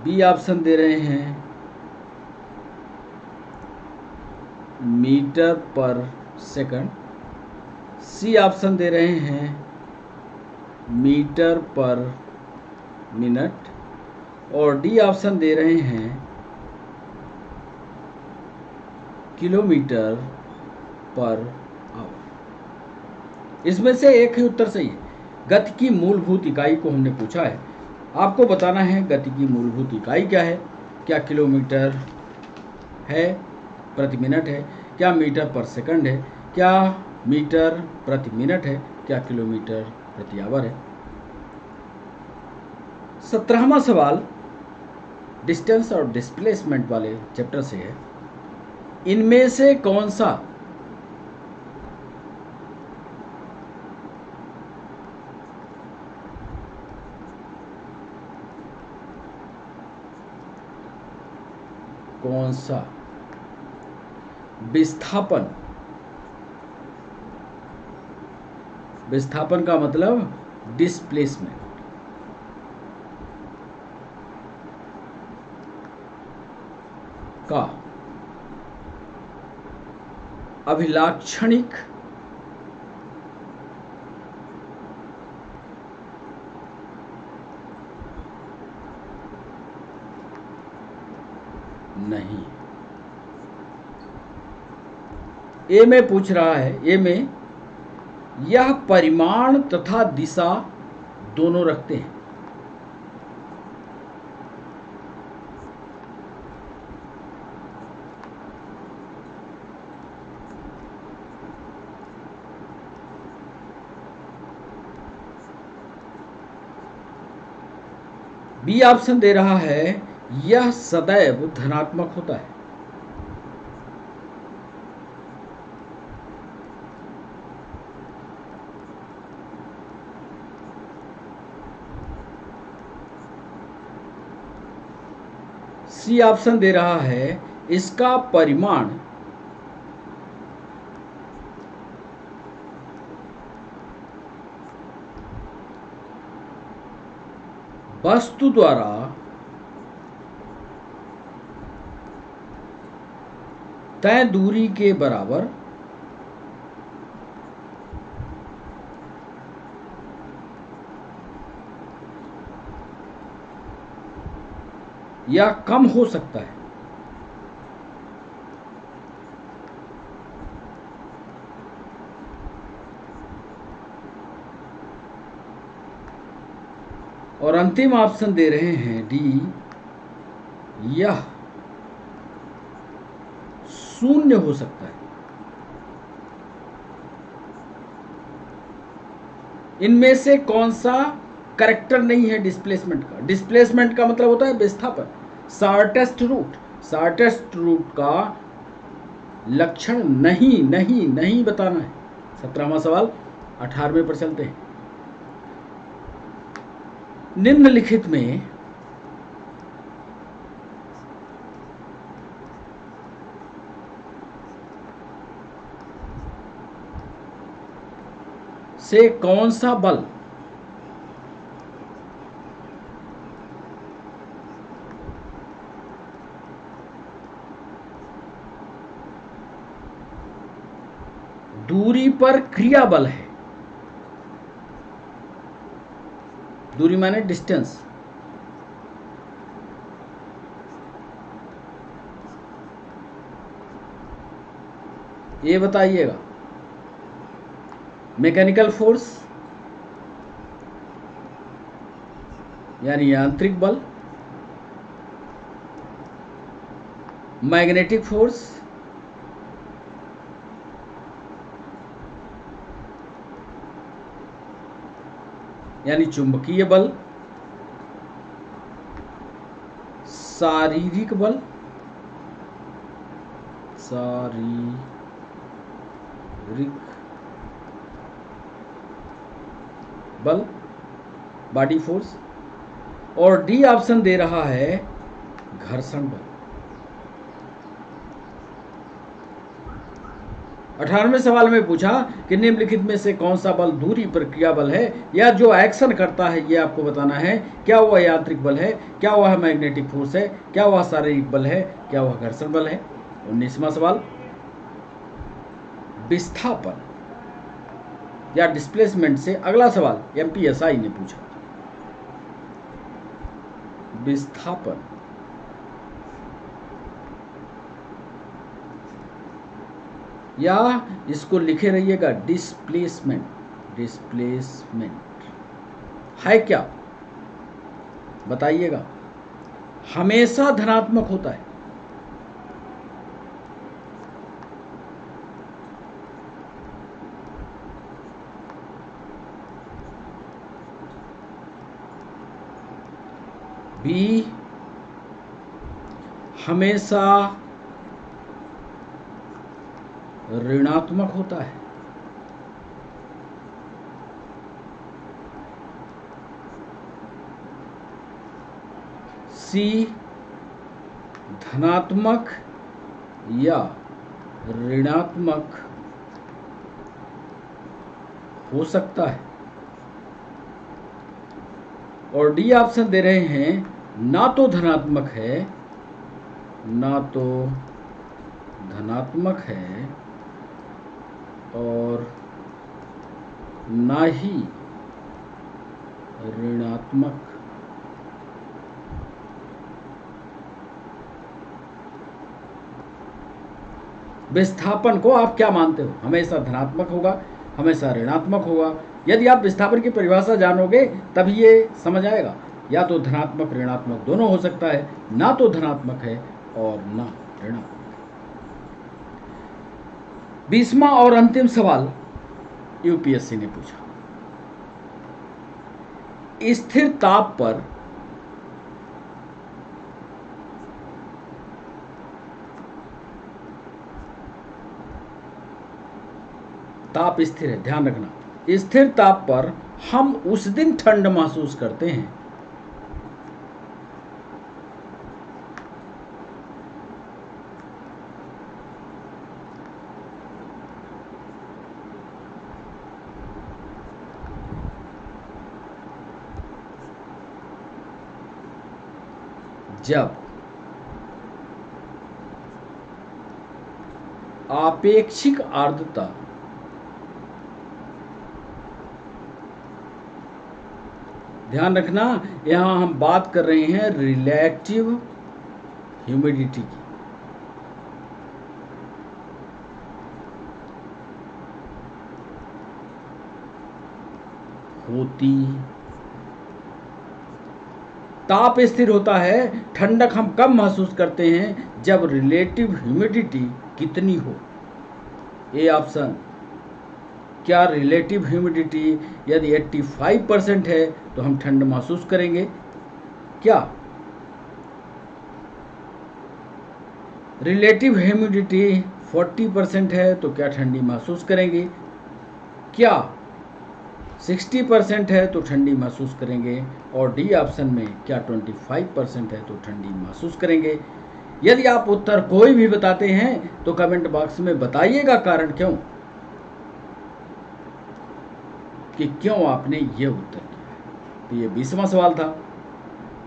बी ऑप्शन दे रहे हैं मीटर पर सेकंड। सी ऑप्शन दे रहे हैं मीटर पर मिनट। और डी ऑप्शन दे रहे हैं किलोमीटर पर आवर। इसमें से एक ही उत्तर सही है। गति की मूलभूत इकाई को हमने पूछा है, आपको बताना है गति की मूलभूत इकाई क्या है। क्या किलोमीटर है प्रति मिनट है, क्या मीटर पर सेकंड है, क्या मीटर प्रति मिनट है, क्या किलोमीटर प्रति आवर है। 17वां सवाल डिस्टेंस और डिस्प्लेसमेंट वाले चैप्टर से है। इनमें से कौन सा विस्थापन का मतलब डिस्प्लेसमेंट का अभिलाक्षणिक नहीं। ए में पूछ रहा है, ए में यह परिमाण तथा दिशा दोनों रखते हैं। बी ऑप्शन दे रहा है यह सदैव धनात्मक होता है। सी ऑप्शन दे रहा है इसका परिमाण वस्तु द्वारा तय दूरी के बराबर या कम हो सकता है। और अंतिम ऑप्शन दे रहे हैं डी, यह शून्य हो सकता है। इनमें से कौन सा करेक्टर नहीं है डिस्प्लेसमेंट का? डिस्प्लेसमेंट का मतलब होता है विस्थापन। शॉर्टेस्ट रूट का लक्षण नहीं बताना है। 17वां सवाल 18वें पर चलते हैं। निम्नलिखित में से कौन सा बल दूरी पर क्रिया बल है? दूरी माने डिस्टेंस। ये बताइएगा। मैकेनिकल फोर्स यानी यांत्रिक बल, मैग्नेटिक फोर्स, यानी चुंबकीय बल, शारीरिक बल, बॉडी फोर्स, और डी ऑप्शन दे रहा है घर्षण बल। 18वें सवाल में पूछा कि निम्नलिखित में से कौन सा बल दूरी पर क्रिया बल है, या जो एक्शन करता है ये आपको बताना है। क्या वह यांत्रिक बल है, क्या वह मैग्नेटिक फोर्स है, क्या वह शारीरिक बल है, क्या वह घर्षण बल है। 19वां सवाल, विस्थापन या डिस्प्लेसमेंट से अगला सवाल एमपीएसआई ने पूछा। विस्थापन या इसको लिखे रहिएगा डिस्प्लेसमेंट है क्या? बताइएगा। हमेशा धनात्मक होता है। बी, हमेशा ऋणात्मक होता है। सी, धनात्मक या ऋणात्मक हो सकता है। और डी ऑप्शन दे रहे हैं ना तो धनात्मक है और ना ही ऋणात्मक। विस्थापन को आप क्या मानते हो? हमेशा धनात्मक होगा, हमेशा ऋणात्मक होगा? यदि आप विस्थापन की परिभाषा जानोगे तब ये समझ आएगा। या तो धनात्मक ऋणात्मक दोनों हो सकता है, ना तो धनात्मक है और ना ऋणात्मक। 20वां और अंतिम सवाल यूपीएससी ने पूछा। स्थिर ताप पर ताप स्थिर है, ध्यान रखना। स्थिर ताप पर हम उस दिन ठंड महसूस करते हैं जब आपेक्षिक आर्द्रता ध्यान रखना, यहां हम बात कर रहे हैं रिलेटिव ह्यूमिडिटी की। होती ताप स्थिर होता है, ठंडक हम कब महसूस करते हैं जब रिलेटिव ह्यूमिडिटी कितनी हो। ए ऑप्शन, क्या रिलेटिव ह्यूमिडिटी यदि 85% है तो हम ठंड महसूस करेंगे? क्या रिलेटिव ह्यूमिडिटी 40% है तो क्या ठंडी महसूस करेंगे? क्या 60% है तो ठंडी महसूस करेंगे? और डी ऑप्शन में क्या 25% है तो ठंडी महसूस करेंगे? यदि आप उत्तर कोई भी बताते हैं तो कमेंट बॉक्स में बताइएगा कारण क्यों, कि क्यों आपने ये उत्तर किया। तो ये 20वां सवाल था।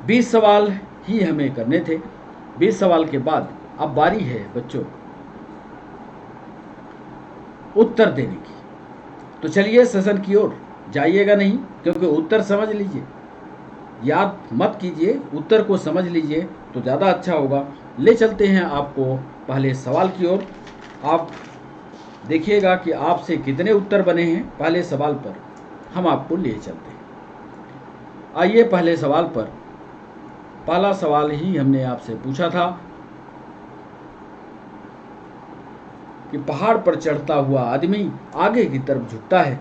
20 सवाल ही हमें करने थे। 20 सवाल के बाद अब बारी है बच्चों उत्तर देने की। तो चलिए सेशन की ओर जाइएगा नहीं, क्योंकि उत्तर समझ लीजिए, याद मत कीजिए, उत्तर को समझ लीजिए तो ज़्यादा अच्छा होगा। ले चलते हैं आपको पहले सवाल की ओर। आप देखिएगा कि आपसे कितने उत्तर बने हैं पहले सवाल पर, हम आपको ले चलते हैं। आइए पहले सवाल पर। पहला सवाल ही हमने आपसे पूछा था कि पहाड़ पर चढ़ता हुआ आदमी आगे की तरफ झुकता है,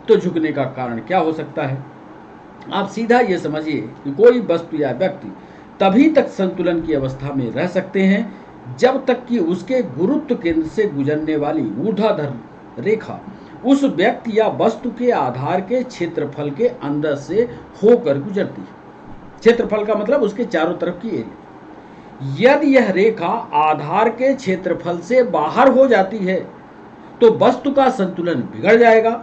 तो झुकने का कारण क्या हो सकता है? आप सीधा ये समझिए कि कोई वस्तु या व्यक्ति तभी तक संतुलन की अवस्था में रह सकते हैं जब तक कि उसके गुरुत्व केंद्र से गुजरने वाली ऊर्ध्वाधर रेखा उस व्यक्ति या वस्तु के आधार के क्षेत्रफल के अंदर से होकर गुजरती है। क्षेत्रफल का मतलब उसके चारों तरफ की एरिया। यदि यह रेखा आधार के क्षेत्रफल से बाहर हो जाती है तो वस्तु का संतुलन बिगड़ जाएगा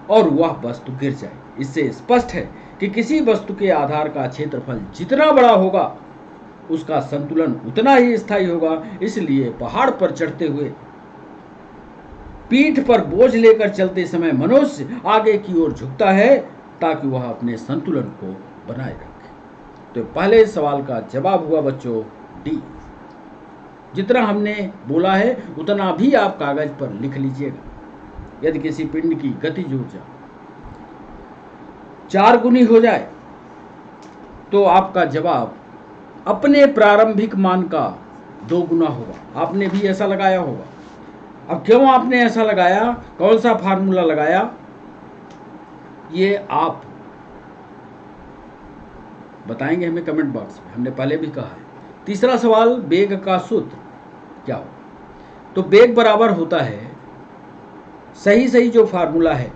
और वह वस्तु गिर जाए। इससे स्पष्ट है कि किसी वस्तु के आधार का क्षेत्रफल जितना बड़ा होगा उसका संतुलन उतना ही स्थायी होगा। इसलिए पहाड़ पर चढ़ते हुए पीठ पर बोझ लेकर चलते समय मनुष्य आगे की ओर झुकता है ताकि वह अपने संतुलन को बनाए रखे। तो पहले सवाल का जवाब हुआ बच्चों डी। जितना हमने बोला है उतना भी आप कागज पर लिख लीजिएगा। यदि किसी पिंड की गतिज ऊर्जा 4 गुनी हो जाए तो आपका जवाब अपने प्रारंभिक मान का 2 गुना होगा। आपने भी ऐसा लगाया होगा। अब क्यों आपने ऐसा लगाया, कौन सा फार्मूला लगाया, ये आप बताएंगे हमें कमेंट बॉक्स में। हमने पहले भी कहा है। तीसरा सवाल, वेग का सूत्र क्या हो? तो वेग बराबर होता है, सही जो फार्मूला है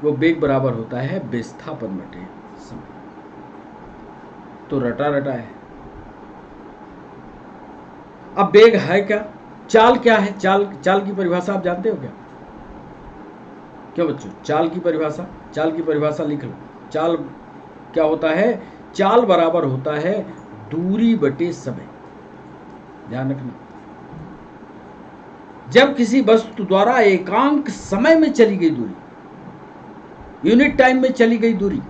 वो वेग बराबर होता है विस्थापन बटे समय। तो रटा है। अब वेग है क्या, चाल क्या है? चाल की परिभाषा आप जानते हो क्या? क्यों बच्चों, चाल की परिभाषा लिख लो। चाल क्या होता है? चाल बराबर होता है दूरी बटे समय। ध्यान रखना, जब किसी वस्तु द्वारा एकांक समय में चली गई दूरी, यूनिट टाइम में चली गई दूरी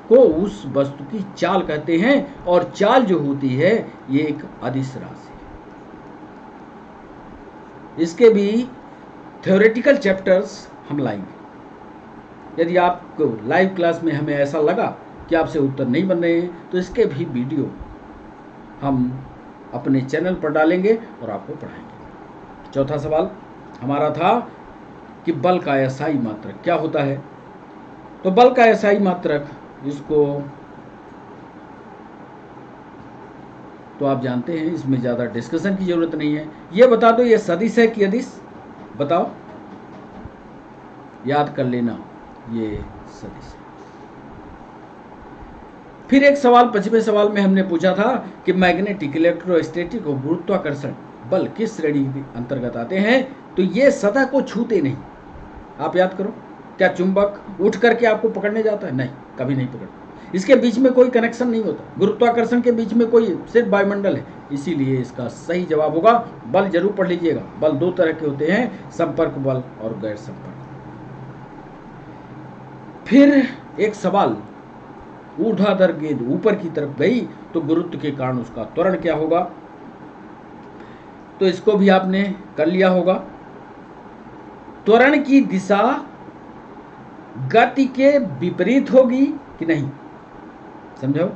को उस वस्तु की चाल कहते हैं। और चाल जो होती है ये एक अदिश राशि है। इसके भी थ्योरेटिकल चैप्टर्स हम लाएंगे। यदि आपको लाइव क्लास में हमें ऐसा लगा कि आपसे उत्तर नहीं बन रहे हैं तो इसके भी वीडियो हम अपने चैनल पर डालेंगे और आपको पढ़ाएंगे। चौथा सवाल हमारा था कि बल का एसआई मात्रक क्या होता है? तो बल का एसआई मात्रक, इसको तो आप जानते हैं इसमें ज़्यादा डिस्कशन की जरूरत नहीं है। ये बता दो ये सदिश है कि अदिश, बताओ, याद कर लेना, ये सदिश है। फिर एक सवाल 25वें सवाल में हमने पूछा था कि मैग्नेटिक, इलेक्ट्रोस्टैटिक और गुरुत्वाकर्षण बल किस श्रेणी के अंतर्गत आते हैं, तो ये सतह को छूते नहीं। आप याद करो, क्या चुंबक उठ करके आपको पकड़ने जाता है? नहीं, कभी नहीं पकड़ता। इसके बीच में कोई कनेक्शन नहीं होता, गुरुत्वाकर्षण के बीच में कोई, सिर्फ वायुमंडल है। इसीलिए इसका सही जवाब होगा बल। जरूर पढ़ लीजिएगा, बल दो तरह के होते हैं, संपर्क बल और गैर संपर्क। फिर एक सवाल, ऊर्ध्वाधर गेंद ऊपर की तरफ गई तो गुरुत्व के कारण उसका त्वरण क्या होगा, तो इसको भी आपने कर लिया होगा। त्वरण की दिशा गति के विपरीत होगी कि नहीं, समझो।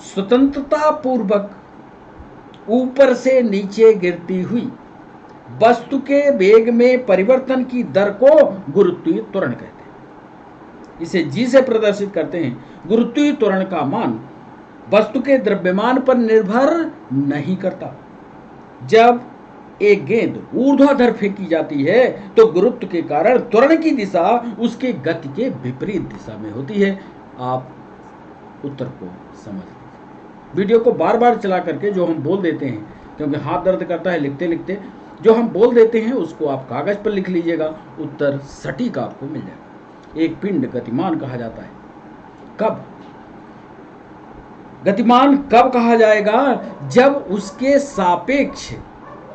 स्वतंत्रता पूर्वक ऊपर से नीचे गिरती हुई वस्तु के वेग में परिवर्तन की दर को गुरुत्वीय त्वरण कहते हैं। इसे जी से प्रदर्शित करते हैं। गुरुत्वीय त्वरण का मान वस्तु के द्रव्यमान पर निर्भर नहीं करता। जब एक गेंद ऊर्ध्वाधर फेंकी जाती है तो गुरुत्व के कारण त्वरण की दिशा उसके गति के विपरीत दिशा में होती है। आप उत्तर को समझ लीजिए। वीडियो को बार बार चला करके जो हम बोल देते हैं, क्योंकि हाथ दर्द करता है लिखते लिखते, जो हम बोल देते हैं उसको आप कागज पर लिख लीजिएगा, उत्तर सटीक आपको मिल जाएगा। एक पिंड गतिमान कहा जाता है कब? गतिमान कब कहा जाएगा? जब उसके सापेक्ष,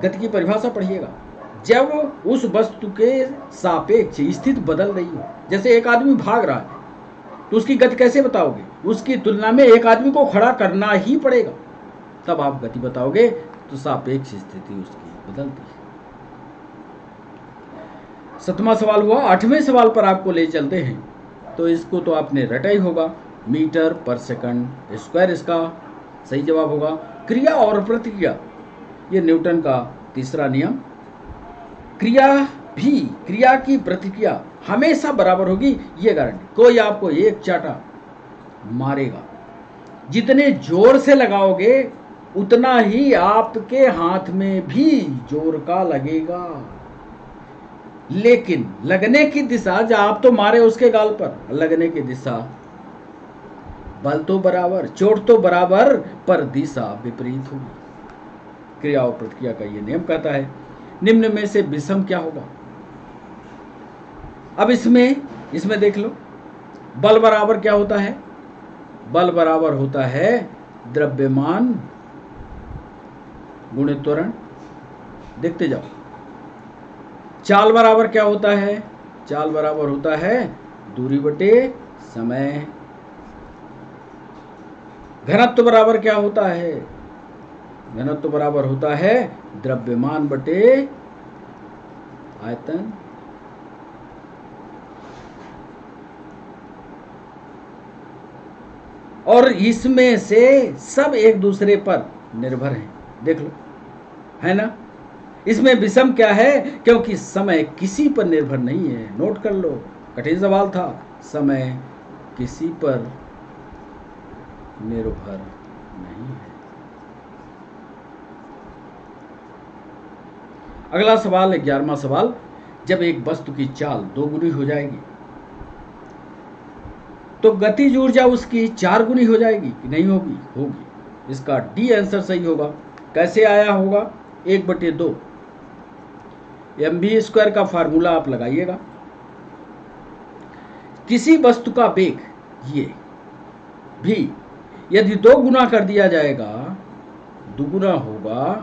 गति की परिभाषा पढ़िएगा, जब उस वस्तु के सापेक्ष स्थिति बदल रही हो। जैसे एक आदमी भाग रहा है तो उसकी गति कैसे बताओगे? उसकी तुलना में एक आदमी को खड़ा करना ही पड़ेगा, तब आप गति बताओगे। तो सापेक्ष स्थिति उसकी बदलती है। 7वां सवाल हुआ। 8वें सवाल पर आपको ले चलते हैं, तो इसको तो आपने रटा ही होगा, मीटर पर सेकंड स्क्वायर इसका सही जवाब होगा। क्रिया और प्रतिक्रिया, ये न्यूटन का तीसरा नियम। क्रिया की प्रतिक्रिया हमेशा बराबर होगी, ये गारंटी। कोई आपको एक चाटा मारेगा, जितने जोर से लगाओगे उतना ही आपके हाथ में भी जोर का लगेगा, लेकिन लगने की दिशा, जो आप तो मारे उसके गाल पर, लगने की दिशा, बल तो बराबर, चोट तो बराबर, पर दिशा विपरीत होगी। क्रिया और प्रतिक्रिया का यह नियम कहता है। निम्न में से विषम क्या होगा? अब इसमें देख लो, बल बराबर क्या होता है? बल बराबर होता है द्रव्यमान गुणे त्वरण। देखते जाओ। चाल बराबर क्या होता है? चाल बराबर होता है दूरी बटे समय। घनत्व बराबर क्या होता है? घनत्व बराबर होता है द्रव्यमान बटे आयतन। और इसमें से सब एक दूसरे पर निर्भर हैं, देख लो, है ना। इसमें विषम क्या है? क्योंकि समय किसी पर निर्भर नहीं है। नोट कर लो, कठिन सवाल था। समय किसी पर निर्भर नहीं है। अगला सवाल 11वां सवाल। जब एक वस्तु की चाल दोगुनी हो जाएगी तो गतिज ऊर्जा उसकी 4 गुनी हो जाएगी कि नहीं होगी? होगी। इसका डी आंसर सही होगा। कैसे आया होगा? 1/2 mv² का फार्मूला आप लगाइएगा। किसी वस्तु का वेग ये भी यदि 2 गुना कर दिया जाएगा, दुगुना होगा,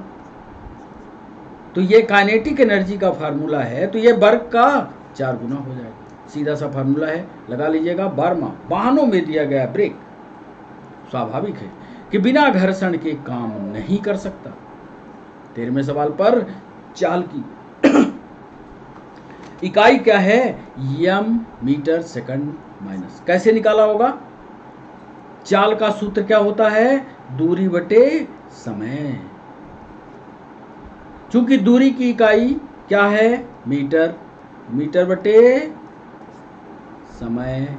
तो ये काइनेटिक एनर्जी का फार्मूला है, तो ये वर्ग का 4 गुना हो जाएगा। सीधा सा फार्मूला है, लगा लीजिएगा। 12वां, वाहनों में दिया गया ब्रेक स्वाभाविक है कि बिना घर्षण के काम नहीं कर सकता। 13वें सवाल पर चाल की इकाई क्या है? यम मीटर सेकंड माइनस। कैसे निकाला होगा? चाल का सूत्र क्या होता है? दूरी बटे समय। चूंकि दूरी की इकाई क्या है? मीटर, मीटर बटे समय।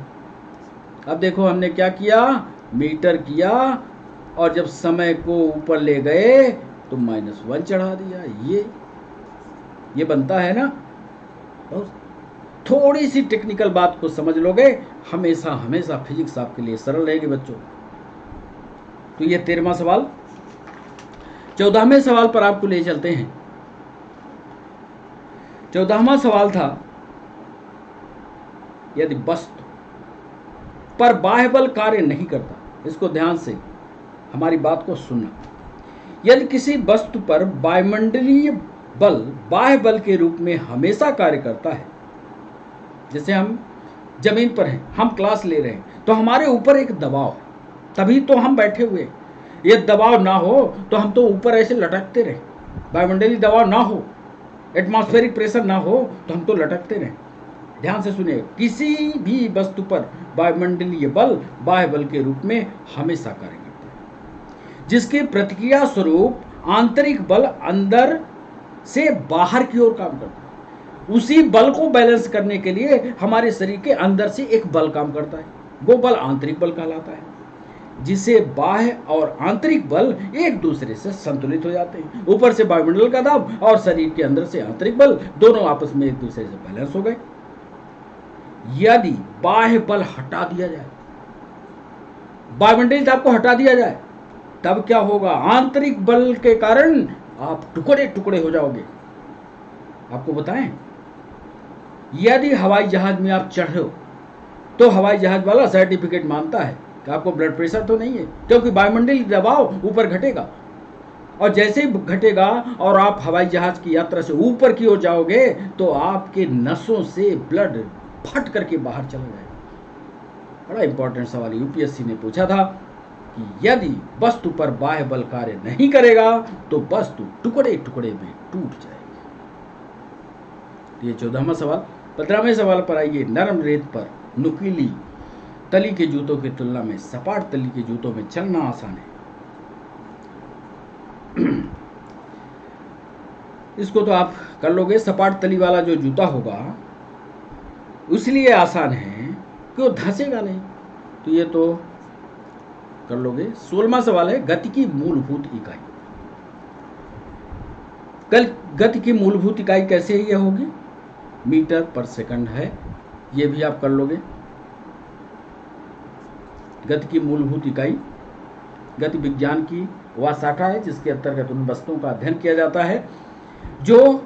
अब देखो हमने क्या किया? मीटर किया और जब समय को ऊपर ले गए तो -1 चढ़ा दिया। ये बनता है ना। थोड़ी सी टेक्निकल बात को समझ लोगे, हमेशा हमेशा फिजिक्स आपके लिए सरल रहेगी बच्चों। तो ये 13वां सवाल। 14वें सवाल पर आपको ले चलते हैं। 14वां सवाल था, यदि वस्तु पर बाह्य बल कार्य नहीं करता, इसको ध्यान से हमारी बात को सुनना। यदि किसी वस्तु पर वायुमंडलीय बल बाह्य बल के रूप में हमेशा कार्य करता है, जैसे हम जमीन पर हैं, हम क्लास ले रहे हैं, तो हमारे ऊपर एक दबाव है, तभी तो हम बैठे हुए। ये दबाव ना हो तो हम तो ऊपर ऐसे लटकते रहे। वायुमंडलीय दबाव ना हो, एटमॉस्फेरिक प्रेशर ना हो तो हम तो लटकते रहे। ध्यान से सुनिए, किसी भी वस्तु पर वायुमंडलीय बल बाह्य बल के रूप में हमेशा कार्य करता है, जिसके प्रतिक्रिया स्वरूप आंतरिक बल अंदर से बाहर की ओर काम करता है। उसी बल को बैलेंस करने के लिए हमारे शरीर के अंदर से एक बल काम करता है, वो बल आंतरिक बल कहलाता है, जिसे बाह्य और आंतरिक बल एक दूसरे से संतुलित हो जाते हैं। ऊपर से वायुमंडल का दाब और शरीर के अंदर से आंतरिक बल, दोनों आपस में एक दूसरे से बैलेंस हो गए। यदि बाह्य बल हटा दिया जाए, वायुमंडलीय दाब को हटा दिया जाए, तब क्या होगा? आंतरिक बल के कारण आप टुकड़े टुकड़े हो जाओगे। आपको बताएं, यदि हवाई जहाज में आप चढ़े हो तो हवाई जहाज वाला सर्टिफिकेट मानता है कि आपको ब्लड प्रेशर तो नहीं है, क्योंकि वायुमंडलीय दबाव ऊपर घटेगा, और जैसे ही घटेगा और आप हवाई जहाज की यात्रा से ऊपर की ओर जाओगे तो आपके नसों से ब्लड फट करके बाहर चला जाएगा। बड़ा इंपॉर्टेंट सवाल यूपीएससी ने पूछा था कि यदि वस्तु पर बाह्य बल कार्य नहीं करेगा तो वस्तु टुकड़े टुकड़े में टूट जाएगी। ये 14वां सवाल। 15वें सवाल पर आइए। नरम रेत पर नुकीली तली के जूतों की तुलना में सपाट तली के जूतों में चलना आसान है। इसको तो आप कर लोगे। सपाट तली वाला जो जूता होगा इसलिए आसान है कि वो धंसेगा नहीं, तो ये तो कर लोगे। 16वां सवाल है, गति की मूलभूत इकाई। गति की मूलभूत इकाई कैसे ये होगी? मीटर पर सेकंड है, ये भी आप कर लोगे। गति की मूलभूत इकाई गति विज्ञान की वह शाखा है जिसके अंतर्गत उन वस्तुओं का अध्ययन किया जाता है जो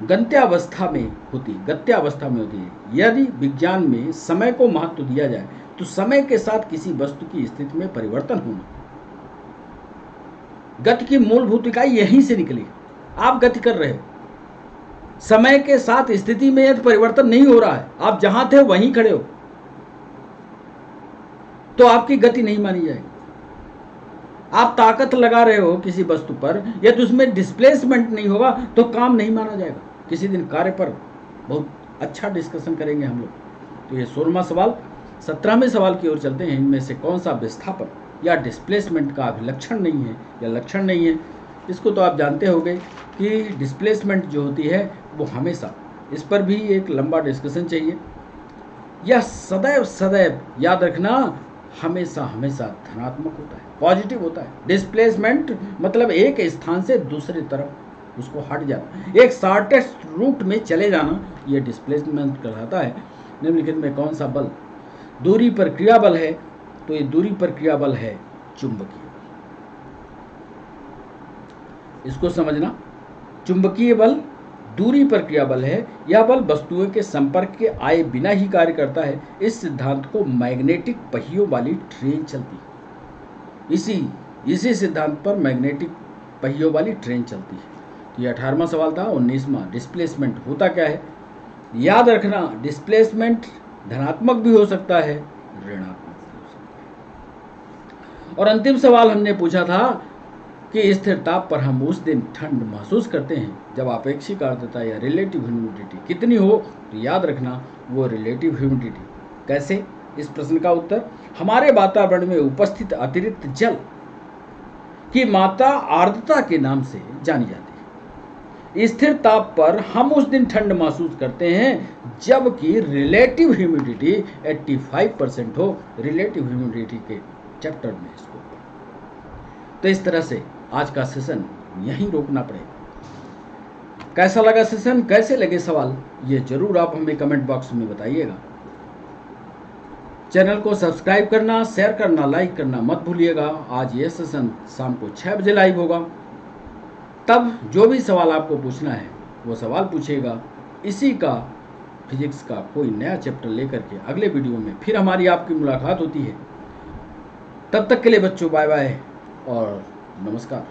गत्यावस्था में होती है। यदि विज्ञान में समय को महत्व दिया जाए तो समय के साथ किसी वस्तु की स्थिति में परिवर्तन होना। गति की मूलभूत इकाई यहीं से निकली। आप गति कर रहे हो, समय के साथ स्थिति में यदि परिवर्तन नहीं हो रहा है, आप जहां थे वहीं खड़े हो, तो आपकी गति नहीं मानी जाएगी। आप ताकत लगा रहे हो किसी वस्तु पर, यदि उसमें डिस्प्लेसमेंट नहीं होगा तो काम नहीं माना जाएगा। किसी दिन कार्य पर बहुत अच्छा डिस्कशन करेंगे हम लोग। तो ये 16वां सवाल। 17वें सवाल की ओर चलते हैं। इनमें से कौन सा विस्थापन या डिस्प्लेसमेंट का अभिलक्षण नहीं है या लक्षण नहीं है? इसको तो आप जानते होंगे कि डिस्प्लेसमेंट जो होती है वो हमेशा, इस पर भी एक लंबा डिस्कशन चाहिए। यह सदैव सदैव याद रखना, हमेशा हमेशा धनात्मक होता है, पॉजिटिव होता है। डिस्प्लेसमेंट मतलब एक स्थान से दूसरी तरफ उसको हट जाना, एक शॉर्टेस्ट रूट में चले जाना, ये डिस्प्लेसमेंट कहलाता है। निम्नलिखित में कौन सा बल दूरी पर क्रियाबल है? तो ये दूरी पर क्रियाबल है चुंबकीय। इसको समझना, चुंबकीय बल दूरी पर क्रियाबल है। यह बल वस्तुओं के संपर्क के आए बिना ही कार्य करता है। इस सिद्धांत को मैग्नेटिक पहियों वाली ट्रेन चलती है। इसी सिद्धांत पर मैग्नेटिक पहियों वाली ट्रेन चलती है। ये 18वां सवाल था। 19वां, डिस्प्लेसमेंट होता क्या है? याद रखना, डिस्प्लेसमेंट धनात्मक भी हो सकता है, ऋणात्मक भी हो सकता है। और अंतिम सवाल हमने पूछा था कि स्थिर ताप पर हम उस दिन ठंड महसूस करते हैं जब अपेक्षिक आर्द्रता या रिलेटिव ह्यूमिडिटी कितनी हो। तो याद रखना, वो रिलेटिव ह्यूमिडिटी। कैसे? इस प्रश्न का उत्तर, हमारे वातावरण में उपस्थित अतिरिक्त जल की मात्रा आर्द्रता के नाम से जानी जाती है। स्थिर ताप पर हम उस दिन ठंड महसूस करते हैं जबकि रिलेटिव ह्यूमिडिटी 85% हो। रिलेटिव ह्यूमिडिटी के चैप्टर में इसको, तो इस तरह से आज का सेशन यहीं रोकना पड़ेगा। कैसा लगा सेशन, कैसे लगे सवाल, ये जरूर आप हमें कमेंट बॉक्स में बताइएगा। चैनल को सब्सक्राइब करना, शेयर करना, लाइक करना मत भूलिएगा। आज ये सेशन शाम को 6 बजे लाइव होगा। तब जो भी सवाल आपको पूछना है वो सवाल पूछिएगा। इसी का फिजिक्स का कोई नया चैप्टर लेकर के अगले वीडियो में फिर हमारी आपकी मुलाकात होती है। तब तक के लिए बच्चों बाय बाय और नमस्कार।